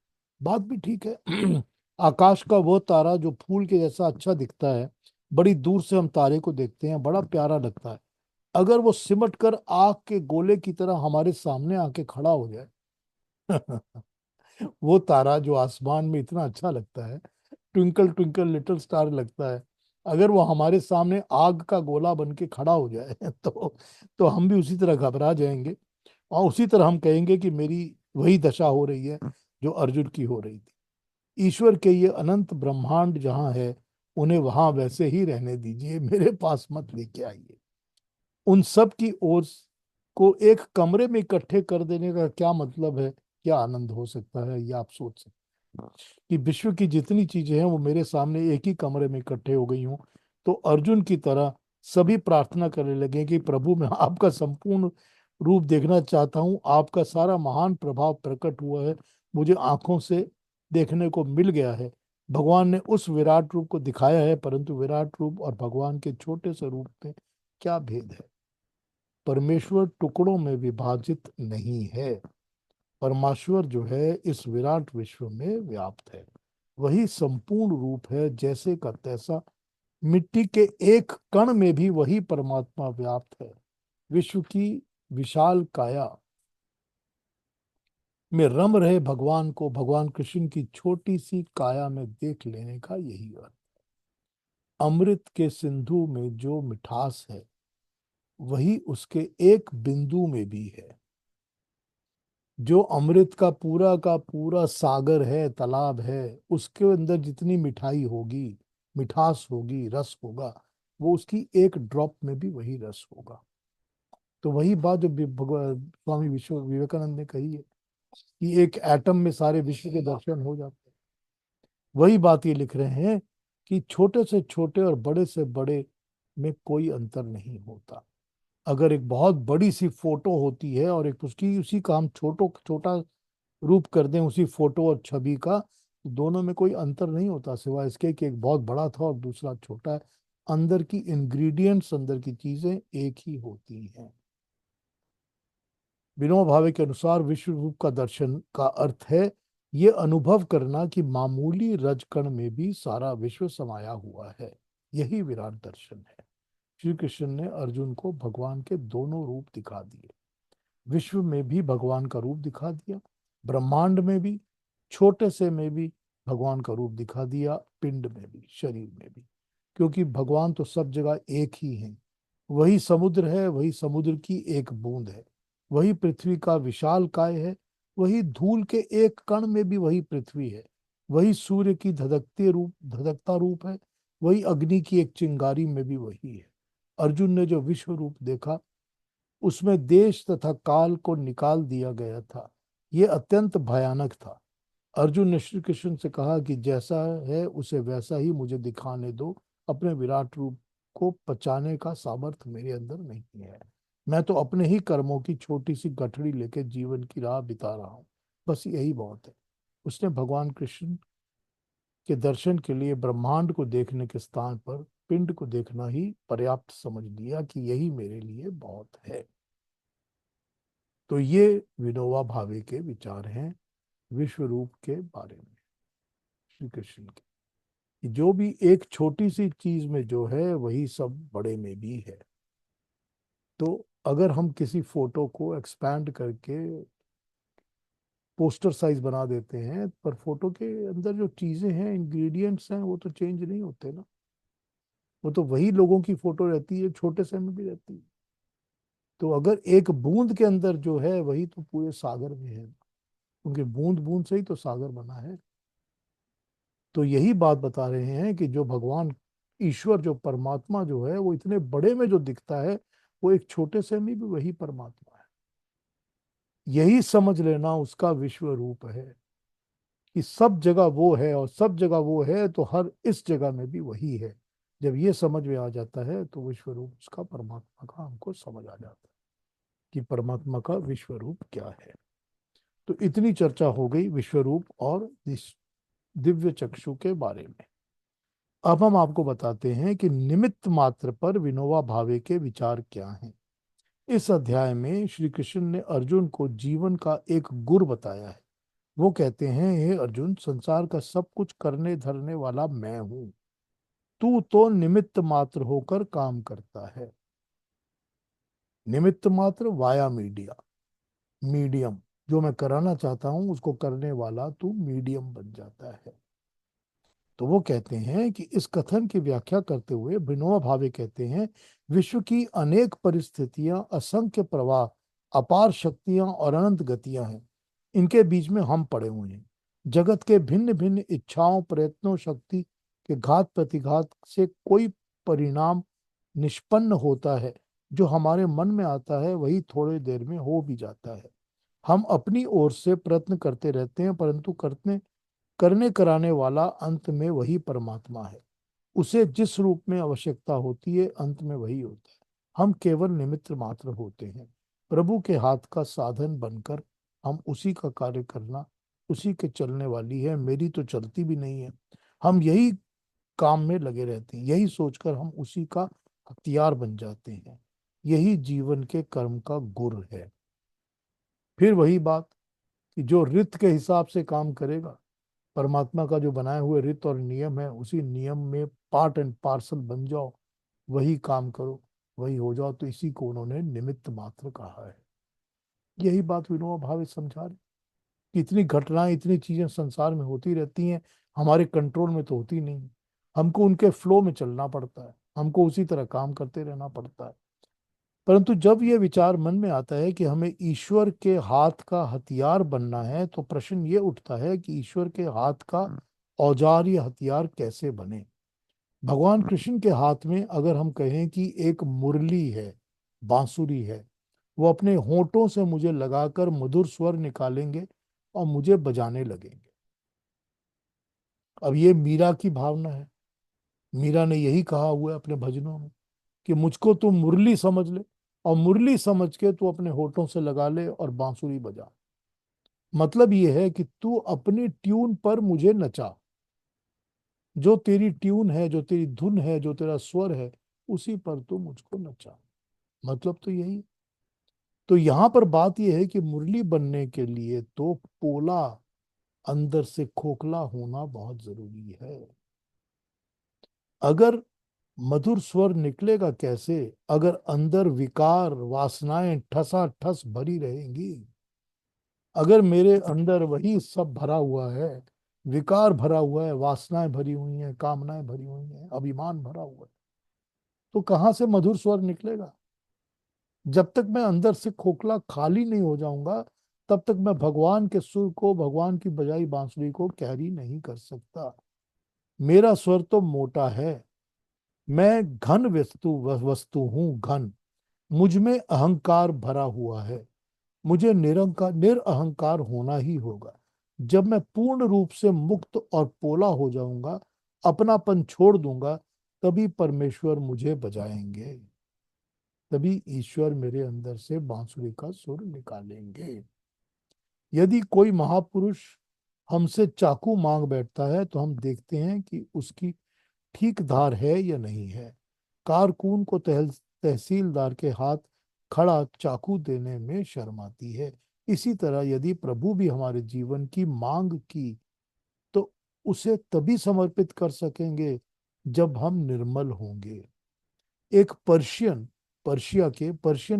S1: बात भी ठीक है। आकाश का वो तारा जो फूल के जैसा अच्छा दिखता है, बड़ी दूर से हम तारे को देखते हैं, बड़ा प्यारा लगता है। अगर वो सिमट कर आग के गोले की तरह हमारे सामने आके खड़ा हो जाए, वो तारा जो आसमान में इतना अच्छा लगता है, ट्विंकल ट्विंकल लिटिल स्टार लगता है, अगर वो हमारे सामने आग का गोला बन के खड़ा हो जाए तो हम भी उसी तरह घबरा जाएंगे, और उसी तरह हम कहेंगे कि मेरी वही दशा हो रही है जो अर्जुन की हो रही थी। ईश्वर के ये अनंत ब्रह्मांड जहाँ है, उन्हें वहां वैसे ही रहने दीजिए, मेरे पास मत लेके आइए। उन सब की ओर को एक कमरे में इकट्ठे कर देने का क्या मतलब है, क्या आनंद हो सकता है, ये आप सोच सकते हैं कि विश्व की जितनी चीजें हैं वो मेरे सामने एक ही कमरे में इकट्ठे हो गई हूँ। तो अर्जुन की तरह सभी प्रार्थना करने लगे कि प्रभु, मैं आपका संपूर्ण रूप देखना चाहता हूँ, आपका सारा महान प्रभाव प्रकट हुआ है, मुझे आंखों से देखने को मिल गया है। भगवान ने उस विराट रूप को दिखाया है, परंतु विराट रूप और भगवान के छोटे से रूप में क्या भेद है? परमेश्वर टुकड़ों में विभाजित नहीं है। परमेश्वर जो है इस विराट विश्व में व्याप्त है, वही संपूर्ण रूप है, जैसे का तैसा। मिट्टी के एक कण में भी वही परमात्मा व्याप्त है। विश्व की विशाल काया में रम रहे भगवान को भगवान कृष्ण की छोटी सी काया में देख लेने का यही अर्थ। अमृत के सिंधु में जो मिठास है, वही उसके एक बिंदु में भी है। जो अमृत का पूरा सागर है, तालाब है, उसके अंदर जितनी मिठाई होगी, मिठास होगी, रस होगा, वो उसकी एक ड्रॉप में भी वही रस होगा। तो वही बात जो स्वामी विश्व विवेकानंद ने कही है कि एक एटम में सारे विश्व के दर्शन हो जाते हैं। वही बात ये लिख रहे हैं कि छोटे से छोटे और बड़े से बड़े में कोई अंतर नहीं होता। अगर एक बहुत बड़ी सी फोटो होती है और एक उसकी उसी का हम छोटो छोटा रूप कर दें उसी फोटो और छवि का, तो दोनों में कोई अंतर नहीं होता, सिवाय इसके कि एक बहुत बड़ा था और दूसरा छोटा है। अंदर की इंग्रेडिएंट्स, अंदर की चीजें एक ही होती हैं। विनोबा भावे के अनुसार विश्व रूप का दर्शन का अर्थ है ये अनुभव करना कि मामूली रजकण में भी सारा विश्व समाया हुआ है। यही विराट दर्शन है। श्री कृष्ण ने अर्जुन को भगवान के दोनों रूप दिखा दिए। विश्व में भी भगवान का रूप दिखा दिया, ब्रह्मांड में भी, छोटे से में भी भगवान का रूप दिखा दिया, पिंड में भी, शरीर में भी। क्योंकि भगवान तो सब जगह एक ही है। वही समुद्र है, वही समुद्र की एक बूंद है, वही पृथ्वी का विशाल काय है, वही धूल के एक कण में भी वही पृथ्वी है, वही सूर्य की धधकता रूप है, वही अग्नि की एक चिंगारी में भी वही है। अर्जुन ने जो विश्व रूप देखा, उसमें देश तथा काल को निकाल दिया गया था। ये अत्यंत भयानक था। अर्जुन ने श्री कृष्ण से कहा कि जैसा है उसे वैसा ही मुझे दिखाने दो, अपने विराट रूप को पचाने का सामर्थ्य मेरे अंदर नहीं है। मैं तो अपने ही कर्मों की छोटी सी गठड़ी लेके जीवन की राह बिता रहा हूँ, बस यही बहुत है। उसने भगवान कृष्ण के दर्शन के लिए ब्रह्मांड को देखने के स्थान पर पिंड को देखना ही पर्याप्त समझ लिया कि यही मेरे लिए बहुत है। तो ये विनोबा भावे के विचार हैं विश्व रूप के बारे में, श्री कृष्ण के, कि जो भी एक छोटी सी चीज में जो है वही सब बड़े में भी है। तो अगर हम किसी फोटो को एक्सपैंड करके पोस्टर साइज बना देते हैं, पर फोटो के अंदर जो चीजें हैं, इंग्रेडिएंट्स हैं, वो तो चेंज नहीं होते ना। वो तो वही लोगों की फोटो रहती है, छोटे से में भी रहती है। तो अगर एक बूंद के अंदर जो है वही तो पूरे सागर में है, क्योंकि बूंद बूंद से ही तो सागर बना है। तो यही बात बता रहे हैं कि जो भगवान ईश्वर, जो परमात्मा जो है, वो इतने बड़े में जो दिखता है, वो एक छोटे से में भी वही परमात्मा है। यही समझ लेना उसका विश्व रूप है, कि सब जगह वो है, और सब जगह वो है तो हर इस जगह में भी वही है। जब ये समझ में आ जाता है तो विश्व रूप उसका, परमात्मा का, हमको समझ आ जाता है कि परमात्मा का विश्व रूप क्या है। तो इतनी चर्चा हो गई विश्व रूप और इस दिव्य चक्षु के बारे में। अब हम आपको बताते हैं कि निमित्त मात्र पर विनोबा भावे के विचार क्या हैं। इस अध्याय में श्री कृष्ण ने अर्जुन को जीवन का एक गुर बताया है। वो कहते हैं, हे अर्जुन, संसार का सब कुछ करने धरने वाला मैं हूं, तू तो निमित्त मात्र होकर काम करता है। निमित्त मात्र वाया मीडिया, मीडियम, जो मैं कराना चाहता हूं उसको करने वाला तू मीडियम बन जाता है। तो वो कहते हैं कि इस कथन की व्याख्या करते हुए विनोबा भावे कहते हैं, विश्व की अनेक परिस्थितियां, असंख्य प्रवाह, अपार शक्तियां और अनंत गतियां हैं। इनके बीच में हम पड़े हुए हैं। जगत के भिन्न भिन्न इच्छाओं, प्रयत्नों, शक्ति के घात प्रतिघात से कोई परिणाम निष्पन्न होता है। जो हमारे मन में आता है वही थोड़ी देर में हो भी जाता है। हम अपनी ओर से प्रयत्न करते रहते हैं, परंतु करने करने कराने वाला अंत में वही परमात्मा है। उसे जिस रूप में आवश्यकता होती है अंत में वही होता है। हम केवल निमित्त मात्र होते हैं, प्रभु के हाथ का साधन बनकर। हम उसी का कार्य करना, उसी के चलने वाली है, मेरी तो चलती भी नहीं है। हम यही काम में लगे रहते हैं, यही सोचकर हम उसी का हथियार बन जाते हैं। यही जीवन के कर्म का गुर है। फिर वही बात कि जो रित के हिसाब से काम करेगा, परमात्मा का जो बनाए हुए रित और नियम है, उसी नियम में पार्ट एंड पार्सल बन जाओ, वही काम करो, वही हो जाओ। तो इसी को उन्होंने निमित्त मात्र कहा है। यही बात विनोबा भावे समझा रहे कि इतनी घटनाएं, इतनी चीजें संसार में होती रहती हैं, हमारे कंट्रोल में तो होती नहीं। हमको उनके फ्लो में चलना पड़ता है, हमको उसी तरह काम करते रहना पड़ता है। परंतु जब ये विचार मन में आता है कि हमें ईश्वर के हाथ का हथियार बनना है, तो प्रश्न ये उठता है कि ईश्वर के हाथ का औजार या हथियार कैसे बने। भगवान कृष्ण के हाथ में अगर हम कहें कि एक मुरली है, बांसुरी है, वो अपने होठों से मुझे लगाकर मधुर स्वर निकालेंगे और मुझे बजाने लगेंगे। अब ये मीरा की भावना है। मीरा ने यही कहा हुआ है अपने भजनों में कि मुझको तू मुरली समझ ले, और मुरली समझ के तू अपने होठों से लगा ले और बांसुरी बजा। मतलब ये है कि तू अपनी ट्यून पर मुझे नचा। जो तेरी ट्यून है, जो तेरी धुन है, जो तेरा स्वर है, उसी पर तू मुझको नचा। मतलब तो यही। तो यहां पर बात यह है कि मुरली बनने के लिए तो पोला, अंदर से खोखला होना बहुत जरूरी है। अगर मधुर स्वर निकलेगा कैसे, अगर अंदर विकार, वासनाएं ठसा ठस भरी रहेंगी। अगर मेरे अंदर वही सब भरा हुआ है, विकार भरा हुआ है, वासनाएं भरी हुई हैं, कामनाएं भरी हुई हैं, अभिमान भरा हुआ है, तो कहां से मधुर स्वर निकलेगा। जब तक मैं अंदर से खोखला खाली नहीं हो जाऊंगा, तब तक मैं भगवान के सुर को, भगवान की बजाई बांसुरी को कैरी नहीं कर सकता। मेरा स्वर तो मोटा है, मैं घन वस्तु वस्तु हूं, घन। मुझ में अहंकार भरा हुआ है। मुझे निरंकार, निरअहंकार होना ही होगा। जब मैं पूर्ण रूप से मुक्त और पोला हो जाऊंगा, अपनापन छोड़ दूंगा, तभी परमेश्वर मुझे बजाएंगे, तभी ईश्वर मेरे अंदर से बांसुरी का सुर निकालेंगे। यदि कोई महापुरुष हमसे चाकू मांग बैठता है तो हम देखते हैं कि उसकी ठीक धार है या नहीं है। कारकुन को तहसीलदार के हाथ खड़ा चाकू देने में शर्म आती है। इसी तरह यदि प्रभु भी हमारे जीवन की मांग की तो उसे तभी समर्पित कर सकेंगे जब हम निर्मल होंगे। एक पर्शियन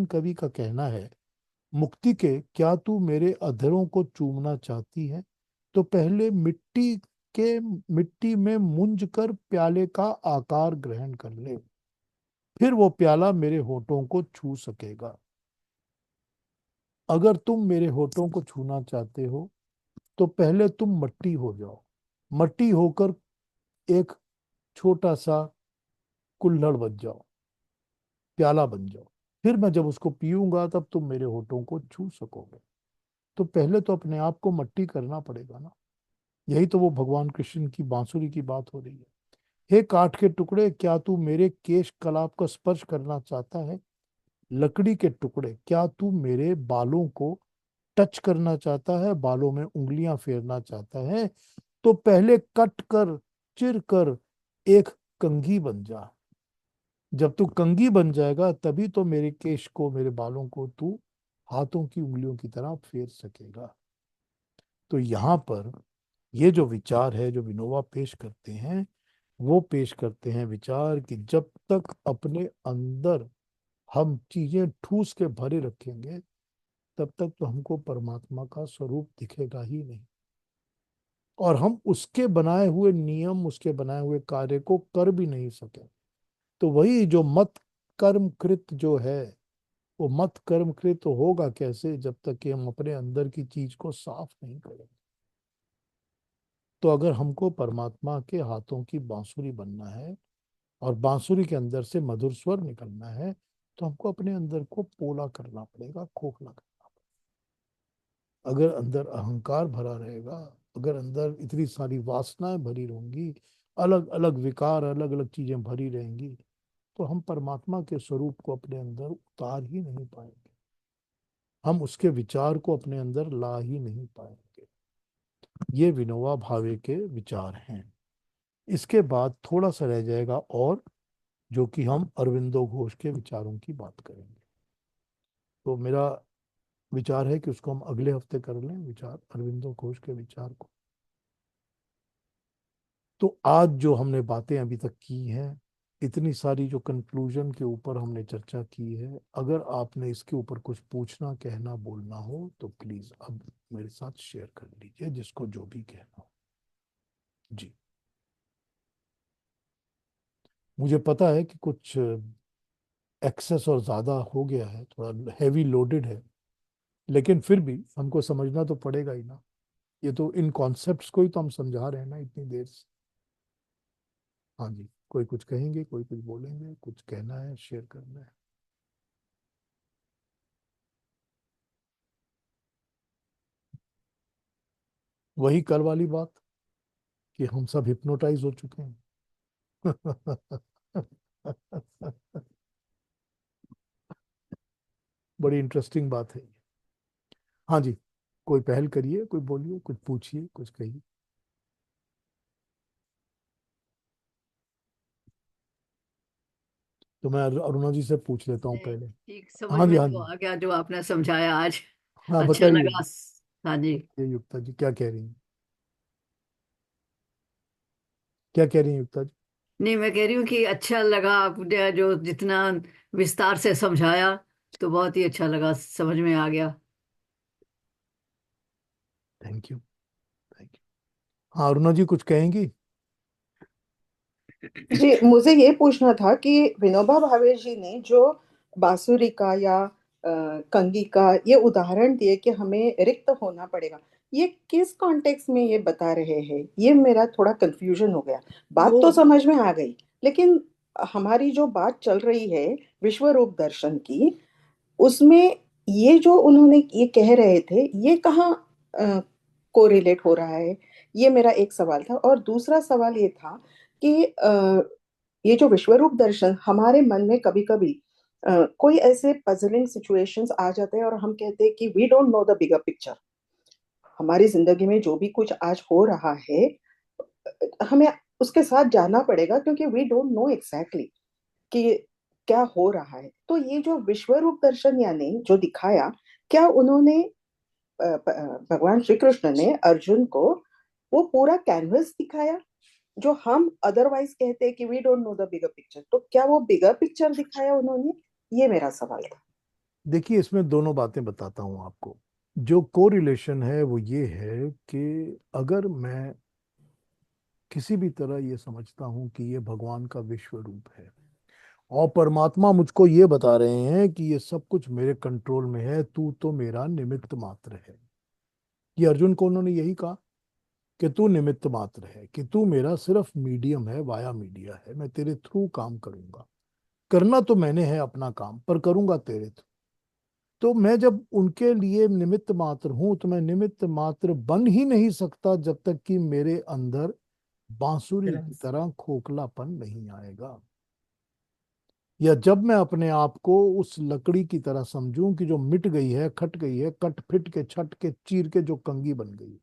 S1: कवि का कहना है, मुक्ति के क्या तू मेरे अधरों को चूमना चाहती है तो पहले मिट्टी में मूंज कर प्याले का आकार ग्रहण कर ले, फिर वो प्याला मेरे होठों को छू सकेगा। अगर तुम मेरे होठों को छूना चाहते हो तो पहले तुम मट्टी हो जाओ, मट्टी होकर एक छोटा सा कुल्हड़ बन जाओ, प्याला बन जाओ, फिर मैं जब उसको पीऊंगा तब तुम मेरे होठों को छू सकोगे। तो पहले तो अपने आप को मट्टी करना पड़ेगा ना। यही तो वो भगवान कृष्ण की बांसुरी की बात हो रही है। हे काठ के टुकड़े, क्या तू मेरे केश कलाप का स्पर्श करना चाहता है? लकड़ी के टुकड़े, क्या तू मेरे बालों को टच करना चाहता है, बालों में उंगलियां फेरना चाहता है? तो पहले कट कर, चिर कर एक कंघी बन जा। जब तू कंघी बन जाएगा तभी तो मेरे केश को, मेरे बालों को तू हाथों की उंगलियों की तरह फेर सकेगा। तो यहाँ पर ये जो विचार है जो विनोबा पेश करते हैं, वो पेश करते हैं विचार कि जब तक अपने अंदर हम चीजें ठूस के भरे रखेंगे तब तक तो हमको परमात्मा का स्वरूप दिखेगा ही नहीं, और हम उसके बनाए हुए नियम, उसके बनाए हुए कार्य को कर भी नहीं सके। तो वही जो मत कर्म कृत जो है, वो मत कर्म कृत तो होगा कैसे जब तक कि हम अपने अंदर की चीज को साफ नहीं करें। तो अगर हमको परमात्मा के हाथों की बांसुरी बनना है और बांसुरी के अंदर से मधुर स्वर निकलना है तो हमको अपने अंदर को पोला करना पड़ेगा, खोखला करना पड़ेगा। अगर अंदर अहंकार भरा रहेगा, अगर अंदर इतनी सारी वासनाएं भरी रहेंगी, अलग अलग विकार, अलग अलग चीजें भरी रहेंगी, तो हम परमात्मा के स्वरूप को अपने अंदर उतार ही नहीं पाएंगे, हम उसके विचार को अपने अंदर ला ही नहीं पाएंगे। ये विनोबा भावे के विचार हैं। इसके बाद थोड़ा सा रह जाएगा और, जो कि हम अरविंदो घोष के विचारों की बात करेंगे। तो मेरा विचार है कि उसको हम अगले हफ्ते कर लें, विचार अरविंदो घोष के विचार को। तो आज जो हमने बातें अभी तक की हैं, इतनी सारी जो कंक्लूजन के ऊपर हमने चर्चा की है, अगर आपने इसके ऊपर कुछ पूछना, कहना, बोलना हो तो प्लीज अब मेरे साथ शेयर कर लीजिए, जिसको जो भी कहना हो। जी। मुझे पता है कि कुछ एक्सेस और ज्यादा हो गया है, थोड़ा हैवी लोडेड है, लेकिन फिर भी हमको समझना तो पड़ेगा ही ना। ये तो इन कॉन्सेप्ट्स को ही तो हम समझा रहे हैं ना इतनी देर से। हाँ जी, कोई कुछ कहेंगे, कोई कुछ बोलेंगे, कुछ कहना है, शेयर करना है? वही कल वाली बात कि हम सब हिप्नोटाइज हो चुके हैं। बड़ी इंटरेस्टिंग बात है ये। हाँ जी, कोई पहल करिए, कोई बोलिए, कुछ पूछिए, कुछ कहिए। तो मैं अरुणा जी से पूछ लेता हूँ
S2: नहीं,
S1: पहले।
S2: ठीक समझ
S1: हाँ जी,
S2: में
S1: हाँ
S2: तो
S1: जी।
S2: आ गया जो आपने समझाया आज।
S1: हाँ
S2: अच्छा
S1: बताइए,
S2: लगा। हाँ जी।
S1: ये युक्ता जी क्या कह रही हैं? क्या कह रही हैं युक्ता जी?
S2: नहीं, मैं कह रही हूँ कि अच्छा लगा आपने जो जितना विस्तार से समझाया, तो बहुत ही अच्छा लगा, समझ में आ गया।
S1: Thank you, thank you. हाँ अरुणा जी कुछ कहेंगी?
S3: जी, मुझे ये पूछना था कि विनोबा भावे जी ने जो बांसुरी का या कंगी का ये उदाहरण दिए कि हमें रिक्त होना पड़ेगा, ये किस कॉन्टेक्स्ट में ये बता रहे हैं? ये मेरा थोड़ा कंफ्यूजन हो गया। बात
S2: वो
S3: तो समझ में आ गई, लेकिन हमारी जो बात चल रही है विश्व रूप दर्शन की, उसमें ये जो उन्होंने ये कह रहे थे, ये कहाँ कोरिलेट हो रहा है? ये मेरा एक सवाल था। और दूसरा सवाल ये था कि ये जो विश्वरूप दर्शन हमारे मन में कभी कभी कोई ऐसे पजलिंग सिचुएशंस आ जाते हैं और हम कहते हैं कि we don't know the bigger picture. हमारी जिंदगी में जो भी कुछ आज हो रहा है हमें उसके साथ जाना पड़ेगा, क्योंकि वी डोंट नो एग्जैक्टली कि क्या हो रहा है। तो ये जो विश्वरूप दर्शन यानी जो दिखाया, क्या उन्होंने भगवान श्री कृष्ण ने अर्जुन को वो पूरा कैनवस दिखाया जो हम अदरवाइज कहते हैं कि we don't know the bigger picture? तो क्या वो बिगर पिक्चर दिखाया उन्होंने? ये मेरा सवाल था।
S1: देखिए, इसमें दोनों बातें बताता हूं आपको। जो कोरिलेशन है वो ये है कि अगर मैं किसी भी तरह ये समझता हूं कि ये भगवान का विश्व रूप है और परमात्मा मुझको ये बता रहे हैं कि ये सब कुछ मेरे कंट्रोल में है, तू तो मेरा निमित्त मात्र है। ये अर्जुन को उन्होंने यही कहा कि तू निमित्त मात्र है, कि तू मेरा सिर्फ मीडियम है, वाया मीडिया है, मैं तेरे थ्रू काम करूंगा। करना तो मैंने है अपना काम, पर करूंगा तेरे थ्रू। तो मैं जब उनके लिए निमित्त मात्र हूं तो मैं निमित्त मात्र बन ही नहीं सकता जब तक कि मेरे अंदर बांसुरी की तरह खोखलापन नहीं आएगा, या जब मैं अपने आप को उस लकड़ी की तरह समझूं कि जो मिट गई है, खट गई है, कट फिट के छट के चीर के जो कंगी बन गई,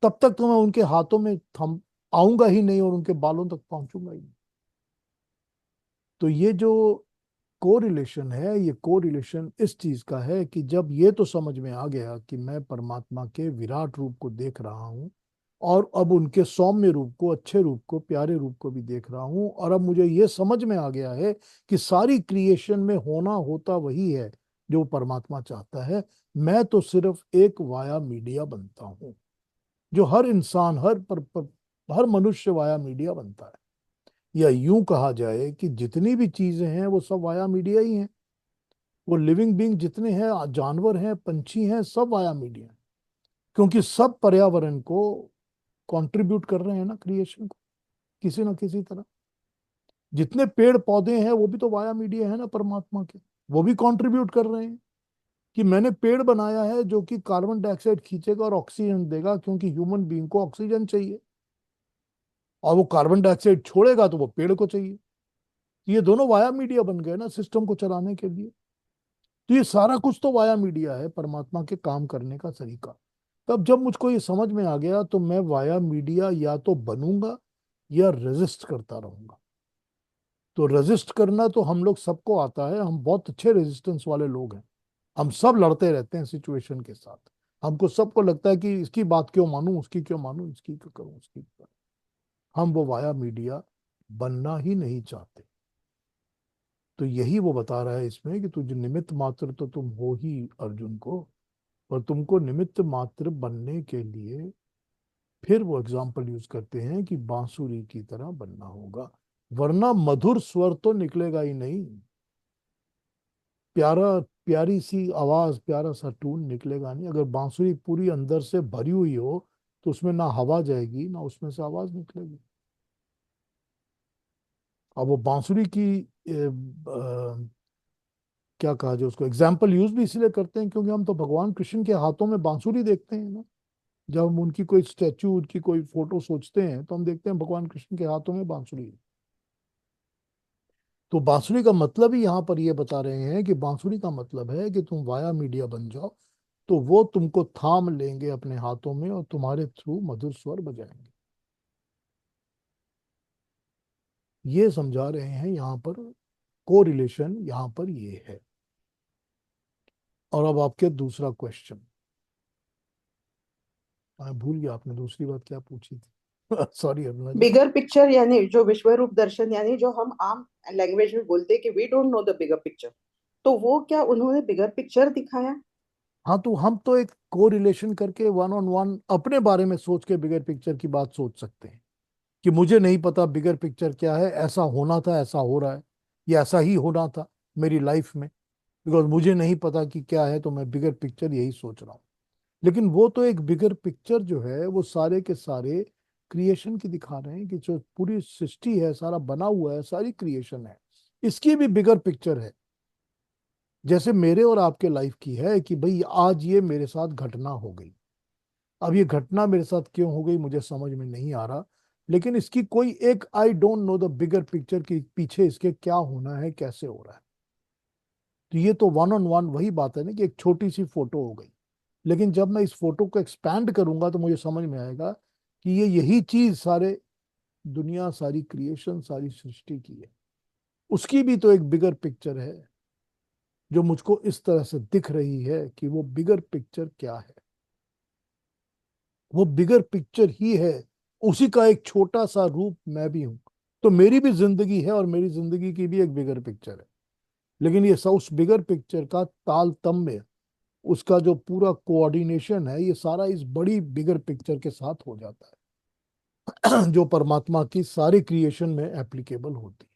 S1: तब तक तो मैं उनके हाथों में थम आऊंगा ही नहीं और उनके बालों तक पहुंचूंगा ही नहीं। तो ये जो कोरिलेशन है, ये कोरिलेशन इस चीज का है कि जब ये तो समझ में आ गया कि मैं परमात्मा के विराट रूप को देख रहा हूं और अब उनके सौम्य रूप को, अच्छे रूप को, प्यारे रूप को भी देख रहा हूं, और अब मुझे ये समझ में आ गया है कि सारी क्रिएशन में होना होता वही है जो परमात्मा चाहता है। मैं तो सिर्फ एक वाया मीडिया बनता हूं, जो हर इंसान, हर मनुष्य वाया मीडिया बनता है। या यूं कहा जाए कि जितनी भी चीजें हैं वो सब वाया मीडिया ही हैं। वो लिविंग बींग जितने हैं, जानवर हैं, पंछी हैं, सब वाया मीडिया हैं, क्योंकि सब पर्यावरण को कंट्रीब्यूट कर रहे हैं ना, क्रिएशन को, किसी ना किसी तरह। जितने पेड़ पौधे हैं वो भी तो वाया मीडिया है ना परमात्मा के, वो भी कंट्रीब्यूट कर रहे हैं। कि मैंने पेड़ बनाया है जो कि कार्बन डाइऑक्साइड खींचेगा और ऑक्सीजन देगा, क्योंकि ह्यूमन बींग को ऑक्सीजन चाहिए, और वो कार्बन डाइऑक्साइड छोड़ेगा तो वो पेड़ को चाहिए। ये दोनों वाया मीडिया बन गए ना सिस्टम को चलाने के लिए। तो ये सारा कुछ तो वाया मीडिया है, परमात्मा के काम करने का तरीका। तब जब मुझको ये समझ में आ गया तो मैं वाया मीडिया या तो बनूंगा या रेजिस्ट करता रहूंगा। तो रेजिस्ट करना तो हम लोग सबको आता है, हम बहुत अच्छे रेजिस्टेंस वाले लोग हैं। हम सब लड़ते रहते हैं सिचुएशन के साथ। हमको सबको लगता है कि इसकी बात क्यों मानूं, उसकी क्यों मानूं, इसकी क्यों करूं, उसकी क्यों करूं। हम वो वाया मीडिया बनना ही नहीं चाहते। तो यही वो बता रहा है इसमें कि तुझे निमित्त मात्र तो तुम हो ही अर्जुन को, और तुमको निमित्त मात्र बनने के लिए फिर वो एग्जाम्पल यूज करते हैं कि बांसुरी की तरह बनना होगा, वरना मधुर स्वर तो निकलेगा ही नहीं। प्यारा, प्यारी सी आवाज, प्यारा सा टून निकलेगा नहीं। अगर बांसुरी पूरी अंदर से भरी हुई हो तो उसमें ना हवा जाएगी ना उसमें से आवाज निकलेगी। अब वो बांसुरी की क्या कहा जाए उसको, एग्जाम्पल यूज भी इसलिए करते हैं क्योंकि हम तो भगवान कृष्ण के हाथों में बांसुरी देखते हैं ना। जब हम उनकी कोई स्टैचू, उनकी कोई फोटो सोचते हैं तो हम देखते हैं भगवान कृष्ण के हाथों में बांसुरी है। तो बांसुरी का मतलब ही यहाँ पर ये बता रहे हैं कि बांसुरी का मतलब है कि तुम वाया मीडिया बन जाओ, तो वो तुमको थाम लेंगे अपने हाथों में और तुम्हारे थ्रू मधुर स्वर बजाएंगे। ये समझा रहे हैं यहाँ पर। को रिलेशन यहाँ पर ये है। और अब आपके दूसरा क्वेश्चन, मैं भूल गया आपने दूसरी बात क्या पूछी थी। सॉरी अरुणा जी।
S3: बिगर पिक्चर यानी जो विश्व रूप दर्शन यानी जो हम आम लैंग्वेज में बोलते हैं कि we don't know the bigger picture, तो वो क्या उन्होंने बिगर पिक्चर दिखाया?
S1: हाँ, तो हम तो एक को रिलेशन करके वन ऑन वन अपने बारे में सोच के बिगर पिक्चर की बात सोच सकते हैं कि मुझे नहीं पता बिगर पिक्चर क्या है, ऐसा होना था, ऐसा हो रहा है, या ऐसा ही होना था मेरी लाइफ में। बिकॉज मुझे नहीं पता कि क्या है तो मैं बिगर पिक्चर यही सोच रहा हूँ। लेकिन वो तो एक बिगर पिक्चर जो है वो सारे के सारे क्रिएशन की दिखा रहे हैं कि जो पूरी सृष्टि है, सारा बना हुआ है, सारी क्रिएशन है, इसकी भी बिगर पिक्चर है। जैसे मेरे और आपके लाइफ की है कि भाई आज ये मेरे साथ घटना हो गई। अब ये घटना मेरे साथ क्यों हो गई मुझे समझ में नहीं आ रहा, लेकिन इसकी कोई एक, I don't know the bigger picture की पीछे इसके क्या होना है, कैसे हो रहा है। तो ये तो वन ऑन वन वही बात है ना कि एक छोटी सी फोटो हो गई, लेकिन जब मैं इस फोटो को एक्सपैंड करूंगा तो मुझे समझ में आएगा कि ये यही चीज सारे दुनिया, सारी क्रिएशन, सारी सृष्टि की है। उसकी भी तो एक बिगर पिक्चर है जो मुझको इस तरह से दिख रही है कि वो बिगर पिक्चर क्या है। वो बिगर पिक्चर ही है, उसी का एक छोटा सा रूप मैं भी हूं। तो मेरी भी जिंदगी है और मेरी जिंदगी की भी एक बिगर पिक्चर है, लेकिन ये सब उस बिगर पिक्चर का तारतम्य, उसका जो पूरा कोऑर्डिनेशन है, ये सारा इस बड़ी बिगर पिक्चर के साथ हो जाता है जो परमात्मा की सारी क्रिएशन में एप्लीकेबल होती है।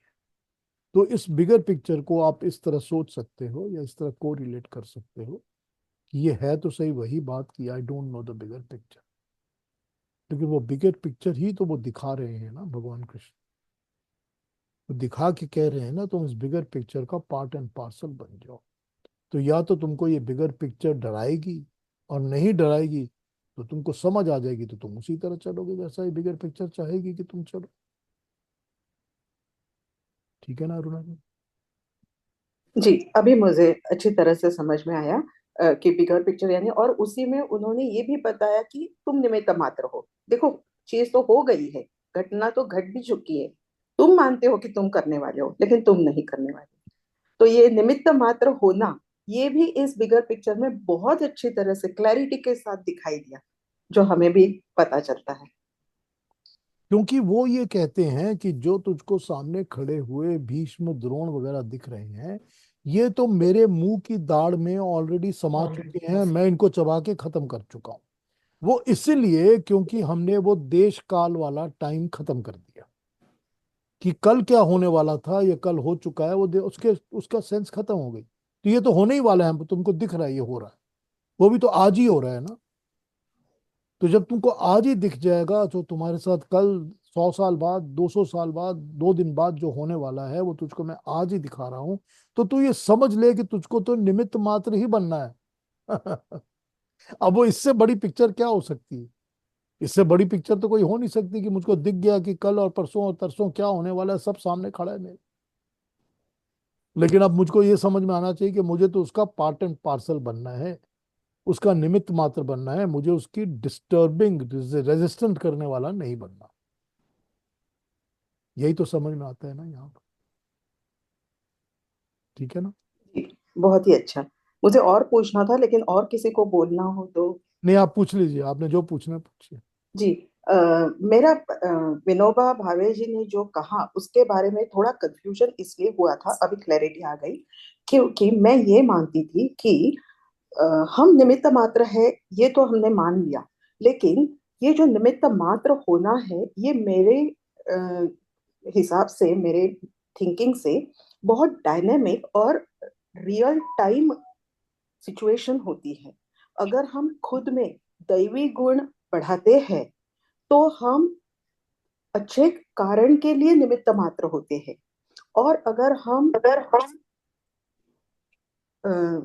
S1: तो इस बिगर पिक्चर को आप इस तरह सोच सकते हो या इस तरह को रिलेट कर सकते हो कि ये है तो सही वही बात की I don't know the bigger picture, लेकिन वो बिगर पिक्चर ही तो वो दिखा रहे हैं ना भगवान कृष्ण। वो दिखा के कह रहे हैं ना, तुम इस बिगर पिक्चर का पार्ट एंड पार्सल बन जाओ। तो या तो तुमको ये बिगर पिक्चर डराएगी, और नहीं डराएगी तो तुमको समझ आ जाएगी, तो तुम उसी तरह चलोगे जैसा ये बिगर पिक्चर चाहेगी कि तुम चलो। ठीक है ना अरुणा जी?
S3: जी, अभी मुझे अच्छी तरह से समझ में आया कि बिगर पिक्चर यानी, और उसी में उन्होंने ये भी बताया कि तुम निमित्त मात्र हो। देखो, चीज तो हो गई है, घटना तो घट भी चुकी है। तुम मानते हो कि तुम करने वाले हो, लेकिन तुम नहीं करने वाले। तो ये निमित्त मात्र होना, ये भी इस बिगर पिक्चर में बहुत अच्छी तरह से क्लैरिटी के साथ दिखाई दिया, जो हमें भी पता चलता है।
S1: क्योंकि वो ये कहते हैं कि जो तुझको सामने खड़े हुए भीष्म, द्रोण वगैरह दिख रहे हैं, ये तो मेरे मुंह की दाढ़ में ऑलरेडी समा चुके हैं, मैं इनको चबा के खत्म कर चुका हूं। वो इसलिए क्योंकि हमने वो देश काल वाला टाइम खत्म कर दिया कि कल क्या होने वाला था, ये कल हो चुका है, उसके उसका सेंस खत्म हो गई। तो ये तो होने ही वाला है, तुमको दिख रहा है ये हो रहा है, वो भी तो आज ही हो रहा है ना। तो जब तुमको आज ही दिख जाएगा, तो तुम्हारे साथ कल, 100 साल बाद, 200 साल बाद, 2 दिन बाद जो होने वाला है वो तुझको मैं आज ही दिखा रहा हूं। तो तू ये समझ ले कि तुझको तो निमित्त मात्र ही बनना है अब वो इससे बड़ी पिक्चर क्या हो सकती है? इससे बड़ी पिक्चर तो कोई हो नहीं सकती कि मुझको दिख गया कि कल और परसों और तरसों क्या होने वाला है, सब सामने खड़ा है मेरे। लेकिन अब मुझको ये समझ में आना चाहिए कि मुझे तो उसका पार्ट एंड पार्सल बनना है, उसका निमित्त मात्र बनना है, मुझे उसकी डिस्टर्बिंग, रेजिस्टेंट करने वाला नहीं बनना। यही तो समझ में आता है ना यहाँ पर। ठीक है ना?
S3: जी, बहुत ही अच्छा। मुझे और पूछना था, लेकिन और किसी को बोलना हो तो।
S1: नहीं, आप पूछ लीजिए, आपने जो पूछना है पूछिए।
S3: जी, मेरा विनोबा भावे जी ने जो कहा उसके बारे में थोड़ा कंफ्यूजन इसलिए हुआ था, अभी क्लैरिटी आ गई। क्योंकि मैं ये मानती थी कि अ, हम निमित्त मात्र है, ये तो हमने मान लिया। लेकिन ये जो निमित्त मात्र होना है, ये मेरे अ, हिसाब से, मेरे थिंकिंग से बहुत डायनेमिक और रियल टाइम सिचुएशन होती है। अगर हम खुद में दैवी गुण बढ़ाते हैं, तो हम अच्छे कारण के लिए निमित्त मात्र होते हैं। और अगर हम अ,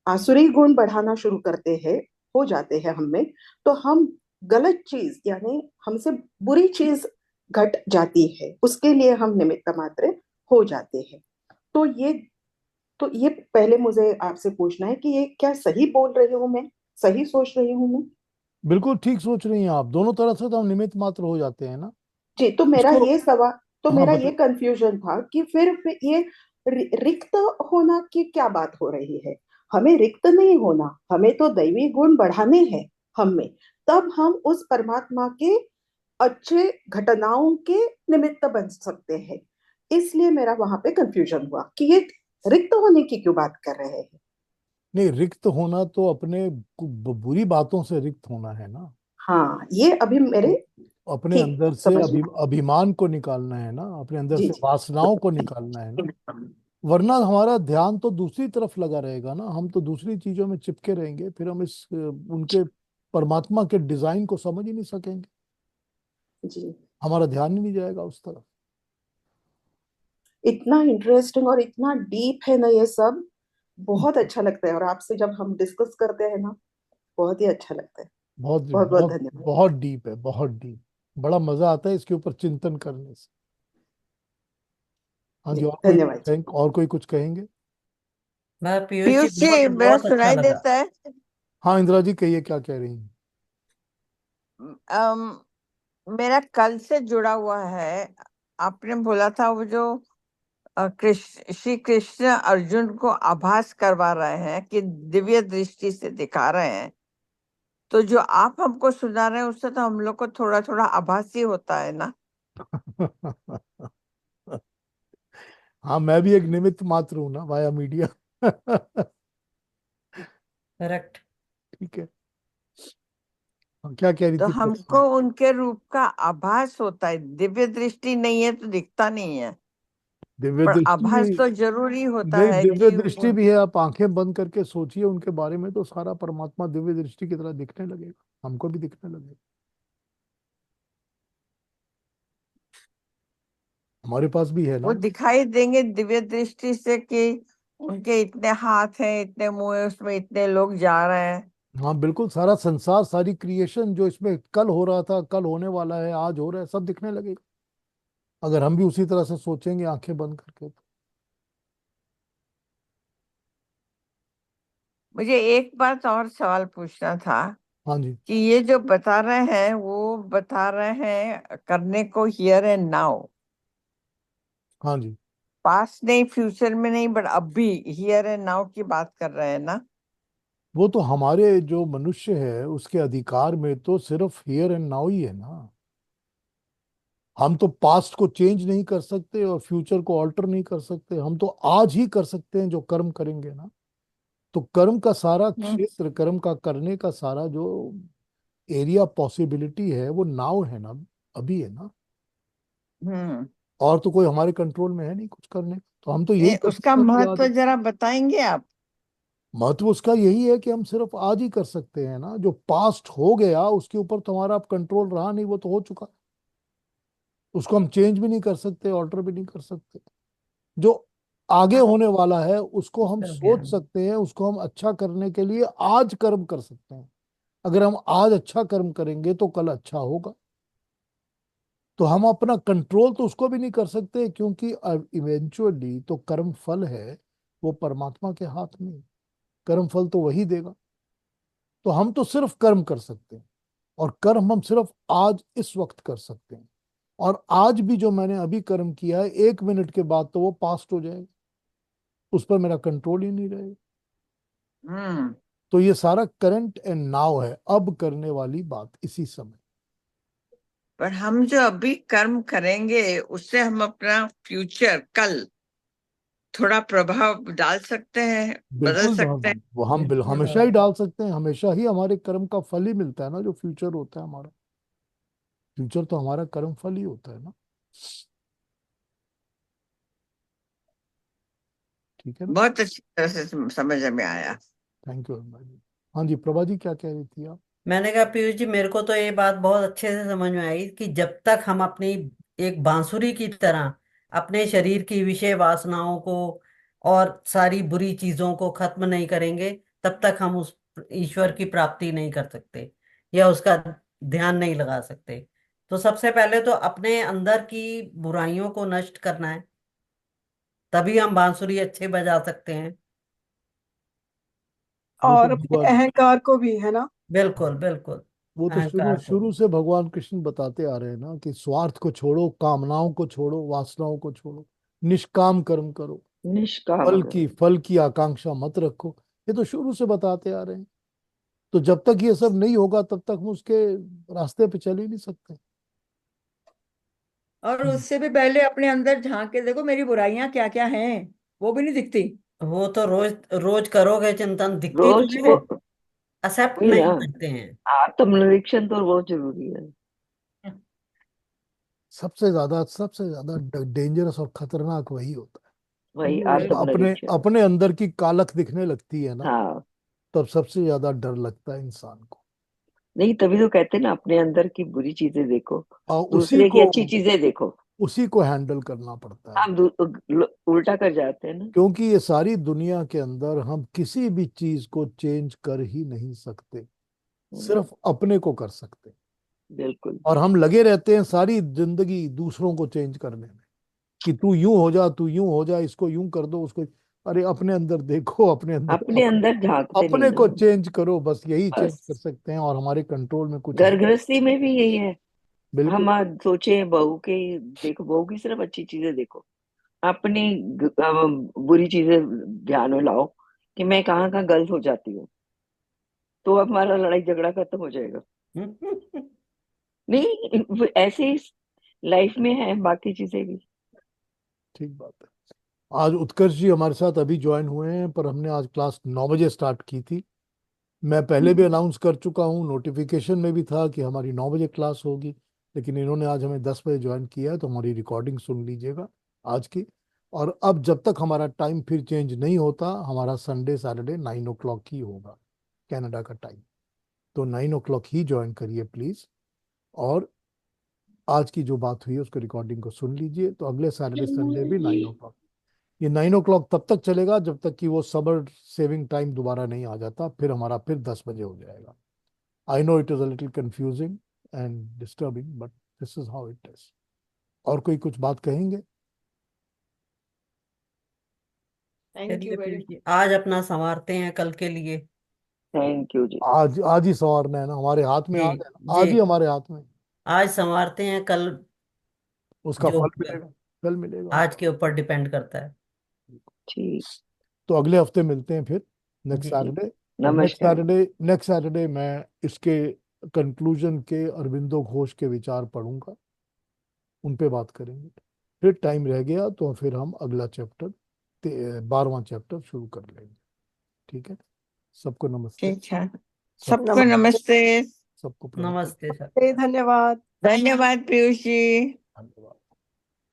S3: आसुरी गुण बढ़ाना शुरू करते हैं, हो जाते हैं हम में, तो हम गलत चीज यानी हमसे बुरी चीज घट जाती है, उसके लिए हम निमित्त मात्र हो जाते हैं। तो ये पहले मुझे आपसे पूछना है कि ये क्या सही बोल रही हूँ मैं, सही सोच रही हूँ मैं?
S1: बिल्कुल ठीक सोच रही हैं आप, दोनों तरह से तो हम निमित्त मात्र हो जाते हैं ना।
S3: जी, तो मेरा
S1: इसको,
S3: ये सवाल, तो
S1: हाँ
S3: मेरा ये
S1: बताइए।
S3: कंफ्यूजन था कि फिर ये रिक्त होना की क्या बात हो रही है? हमें रिक्त नहीं होना, हमें तो दैवी गुण बढ़ाने हैं हम में। तब हम उस परमात्मा के अच्छे घटनाओं के निमित्त बन सकते हैं। इसलिए मेरा वहां पे कंफ्यूजन हुआ कि ये रिक्त होने की क्यों बात कर रहे हैं।
S1: नहीं, रिक्त होना तो अपने बुरी बातों से रिक्त होना है ना।
S3: हाँ, ये अभी मेरे,
S1: अपने
S3: ठीक,
S1: अंदर से
S3: समझ में।
S1: अभिमान को निकालना है ना, अपने अंदर
S3: जी
S1: से वासनाओं को निकालना है ना। वरना हमारा ध्यान तो दूसरी तरफ लगा रहेगा ना, हम तो दूसरी चीजों में चिपके रहेंगे, फिर हम उनके परमात्मा के डिजाइन को समझ ही नहीं सकेंगे।
S3: जी,
S1: हमारा ध्यान ही नहीं जाएगा उस तरफ।
S3: इतना इंटरेस्टिंग और इतना डीप है ना ये सब। बहुत अच्छा लगता है, और आपसे जब हम डिस्कस करते हैं ना, बहुत ही अच्छा लगता है।
S1: बहुत
S3: बहुत बहुत
S1: बहुत
S3: धन्यवाद।
S1: बहुत डीप है, बहुत डीप। बड़ा मजा आता है इसके ऊपर चिंतन करने से। हाँ
S3: जी
S1: जी,
S3: धन्यवाद जी।
S1: और कोई कुछ कहेंगे?
S4: मैं पीयूष जी,
S5: पीयूष जी,
S4: बहुत
S5: मेरा
S4: बहुत अच्छा
S5: सुनाई
S4: लगा।
S5: देता है?
S1: हाँ इंदिरा जी, कहिए क्या कह रही हैं?
S5: अम, मेरा कल से जुड़ा हुआ है। आपने बोला था वो जो श्री कृष्ण अर्जुन को आभास करवा रहे हैं कि दिव्य दृष्टि से दिखा रहे हैं, तो जो आप हमको सुना रहे हैं उससे तो हम लोग को थोड़ा थोड़ा आभास ही होता है ना।
S1: हाँ, मैं भी एक निमित्त मात्र हूं ना, वाया मीडिया।
S4: करेक्ट।
S1: ठीक है। हाँ, क्या कह रही
S5: तो
S1: थी
S5: हमको
S1: प्रभा?
S5: उनके रूप का आभास होता है, दिव्य दृष्टि नहीं है तो दिखता नहीं है,
S1: दिव्य
S5: पर
S1: दृष्टि?
S5: आभास तो जरूरी होता
S1: नहीं,
S5: है
S1: दिव्य
S5: कि
S1: दृष्टि भी है। आप आंखें बंद करके सोचिए उनके बारे में, तो सारा परमात्मा दिव्य दृष्टि की तरह दिखने लगेगा, हमको भी दिखने लगेगा। हमारे पास भी है
S5: वो
S1: ना।
S5: दिखाई देंगे दिव्य दृष्टि से कि उनके इतने हाथ हैं, इतने मुंह है, उसमें इतने लोग जा रहे हैं।
S1: हाँ बिल्कुल, सारा संसार, सारी क्रिएशन जो इसमें कल हो रहा था, कल होने वाला है, आज हो रहा है, सब दिखने लगेगा अगर हम भी उसी तरह से सोचेंगे आंखें बंद करके तो।
S5: मुझे एक बात और सवाल पूछना था
S1: हाँ जी।
S5: कि ये जो बता रहे हैं वो बता रहे हैं करने को हियर एंड नाउ,
S1: हाँ जी,
S5: पास्ट नहीं, फ्यूचर में नहीं, बट अभी हियर एंड नाउ की बात कर रहे हैं ना।
S1: वो तो हमारे जो मनुष्य है उसके अधिकार में तो सिर्फ हियर एंड नाउ ही है ना। हम तो पास्ट को चेंज नहीं कर सकते और फ्यूचर को ऑल्टर नहीं कर सकते, हम तो आज ही कर सकते हैं जो कर्म करेंगे ना। तो कर्म का सारा
S5: हम्म
S1: क्षेत्र, कर्म का करने का सारा जो एरिया पॉसिबिलिटी है वो नाउ है ना, अभी है ना।
S5: हम्म
S1: और तो कोई हमारे कंट्रोल में है नहीं कुछ करने का, तो हम तो यही कर
S5: उसका
S1: सकते हैं कि
S5: महत्व
S1: आज।
S5: जरा बताएंगे आप?
S1: महत्व उसका यही है कि हम सिर्फ आज ही कर सकते हैं ना। जो पास्ट हो गया उसके ऊपर तो हमारा अब कंट्रोल रहा नहीं, वो तो हो चुका। उसको हम चेंज भी नहीं कर सकते, ऑल्टर भी नहीं कर सकते। जो आगे होने वाला है उसको हम
S4: चल गया।
S1: सोच सकते हैं, उसको हम अच्छा करने के लिए आज कर्म कर सकते हैं। अगर हम आज अच्छा कर्म करेंगे तो कल अच्छा होगा। तो हम अपना कंट्रोल तो उसको भी नहीं कर सकते, क्योंकि इवेंचुअली तो कर्म फल है वो परमात्मा के हाथ में है। कर्म फल तो वही देगा। तो हम तो सिर्फ कर्म कर सकते हैं, और कर्म हम सिर्फ आज इस वक्त कर सकते हैं। और आज भी जो मैंने अभी कर्म किया है, 1 मिनट के बाद तो वो पास्ट हो जाएगा, उस पर मेरा कंट्रोल ही नहीं रहेगा।
S5: हम्म
S1: तो ये सारा करंट एंड नाउ है, अब करने वाली बात इसी समय।
S5: पर हम जो अभी कर्म करेंगे उससे हम अपना फ्यूचर कल थोड़ा प्रभाव डाल सकते हैं, बदल
S1: बिल्कुल,
S5: सकते हैं।
S1: वो हम
S4: बिल्कुल
S1: हमेशा ही डाल सकते हैं। हमेशा ही हमारे कर्म का फल ही मिलता है ना, जो फ्यूचर होता है हमारा। फ्यूचर तो हमारा कर्म फल ही होता है ना। ठीक है ना।
S5: बहुत अच्छी तरह से समझ में आया।
S1: थैंक यू अरुणा जी। हाँ जी, प्रभा जी क्या कह रही थी आप?
S4: मैंने कहा पीयूष जी, मेरे को तो ये बात बहुत अच्छे से समझ में आई कि जब तक हम अपनी एक बांसुरी की तरह अपने शरीर की विषय वासनाओं को और सारी बुरी चीजों को खत्म नहीं करेंगे, तब तक हम उस ईश्वर की प्राप्ति नहीं कर सकते या उसका ध्यान नहीं लगा सकते। तो सबसे पहले तो अपने अंदर की बुराइयों को नष्ट करना है, तभी हम बांसुरी अच्छे बजा सकते हैं।
S1: वो तो
S6: और अपने
S1: भगवान,
S6: अहंकार को भी, है ना।
S4: बिल्कुल बिल्कुल।
S1: वो तो शुरू
S4: अहंकार को
S1: शुरू
S4: भी।
S1: से भगवान कृष्ण बताते आ रहे हैं ना कि स्वार्थ को छोड़ो, कामनाओं को छोड़ो, वासनाओं को छोड़ो, निष्काम कर्म करो,
S3: निष्काम
S1: फल की
S3: करो।
S1: फल की आकांक्षा मत रखो। ये तो शुरू से बताते आ रहे हैं। तो जब तक ये सब नहीं होगा तब तक हम उसके रास्ते पे चल ही नहीं सकते।
S6: और उससे भी पहले अपने अंदर झांक के देखो मेरी बुराइयां क्या क्या हैं, वो भी नहीं दिखती।
S4: वो तो रोज रोज करोगे चिंतन, दिखती तो
S3: रोज
S4: है,
S3: वो,
S4: एक्सेप्ट
S3: वही ना,
S4: नहीं करते हैं।
S3: आत्मनिरीक्षण तो बहुत जरूरी है।
S1: सबसे ज्यादा डेंजरस और खतरनाक वही होता
S3: वही
S1: है जब अपने
S3: आत्मनिरीक्षण।
S1: अपने अंदर की कालख दिखने लगती है ना,
S3: हाँ,
S1: तब सबसे ज्यादा डर लगता है इंसान को।
S3: नहीं तभी तो कहते हैं ना, अपने अंदर की बुरी चीजें देखो,
S1: और
S3: दूसरे की अच्छी चीजें देखो।
S1: उसी को हैंडल करना पड़ता है।
S3: हम उल्टा कर जाते हैं ना।
S1: क्योंकि ये सारी दुनिया के अंदर हम किसी भी चीज को चेंज कर ही नहीं सकते,
S3: हम्म,
S1: सिर्फ अपने को कर सकते हैं।
S7: बिल्कुल।
S1: और हम लगे रहते हैं सारी जिंदगी दूसरों को चेंज करने में, कि तू यूं हो जा, तू यूं हो जा, इसको यूं कर दो, उसको। अरे अपने अंदर देखो, अपने अंदर
S7: अपने अंदर झांकते नहीं
S1: अपने को
S7: ना।
S1: चेंज करो, बस यही चेंज कर
S7: बस
S1: सकते हैं, और हमारे कंट्रोल में कुछ है।
S7: घर गृहस्थी में भी यही है।
S1: बिल्कुल।
S7: हम आज सोचे बहू के, देखो बहू की सिर्फ अच्छी चीजें देखो, अपनी बुरी चीजें ध्यान में लाओ कि मैं कहाँ कहाँ गलत हो जाती हूँ, तो अब हमारा लड़ाई झगड़ा खत्म हो जाएगा। नहीं ऐसे ही लाइफ में है बाकी चीजें भी।
S1: ठीक बात है। आज उत्कर्ष जी हमारे साथ अभी ज्वाइन हुए हैं, पर हमने आज क्लास 9 बजे स्टार्ट की थी। मैं पहले भी अनाउंस कर चुका हूँ, नोटिफिकेशन में भी था कि हमारी 9 बजे क्लास होगी, लेकिन इन्होंने आज हमें 10 बजे ज्वाइन किया है, तो हमारी रिकॉर्डिंग सुन लीजिएगा आज की। और अब जब तक हमारा टाइम फिर चेंज नहीं होता, हमारा संडे सैटरडे 9 o'clock ही होगा, कनाडा का टाइम। तो 9 o'clock ही ज्वाइन करिए प्लीज। और आज की जो बात हुई है उसको, रिकॉर्डिंग को सुन लीजिए, तो अगले सैटरडे संडे भी 9 o'clock। ये 9 o'clock तब तक चलेगा जब तक कि वो समर सेविंग टाइम दोबारा नहीं आ जाता, फिर हमारा फिर 10 बजे हो जाएगा। I know it is a little confusing and disturbing, but this is how it is. और कोई कुछ बात कहेंगे?
S3: थैंक
S4: चलिए
S3: यू वेरी
S4: पीयूष जी, आज अपना संवारते हैं कल के लिए।
S7: थैंक यू जी।
S1: आज आज ही संवारना है ना, हमारे हाथ में
S4: जी
S1: आज है ना,
S4: जी,
S1: आज ही हमारे हाथ में।
S4: आज संवारते हैं, कल
S1: उसका
S4: जो
S1: फल
S4: होगा
S1: मिलेगा, फल मिलेगा
S4: आज
S1: उसका।
S4: के ऊपर डिपेंड करता है।
S7: ठीक।
S1: तो अगले हफ्ते मिलते हैं फिर, नेक्स्ट
S4: जी जी,
S1: सैटरडे। और
S7: नमस्कार।
S1: नेक्स्ट सैटरडे मैं इसके कंक्लूजन के अरविंदो घोष के विचार पढ़ूंगा, उन पे बात करेंगे। फिर टाइम रह गया तो फिर हम अगला चैप्टर, 12वां चैप्टर शुरू कर लेंगे। ठीक है। सबको नमस्ते।
S5: ठीक है,
S1: सब
S5: सबको
S3: नमस्ते।
S5: नमस्ते।
S1: सबको प्रणाम।
S4: नमस्ते सर।
S3: धन्यवाद।
S5: धन्यवाद पीयूष जी।
S1: धन्यवाद।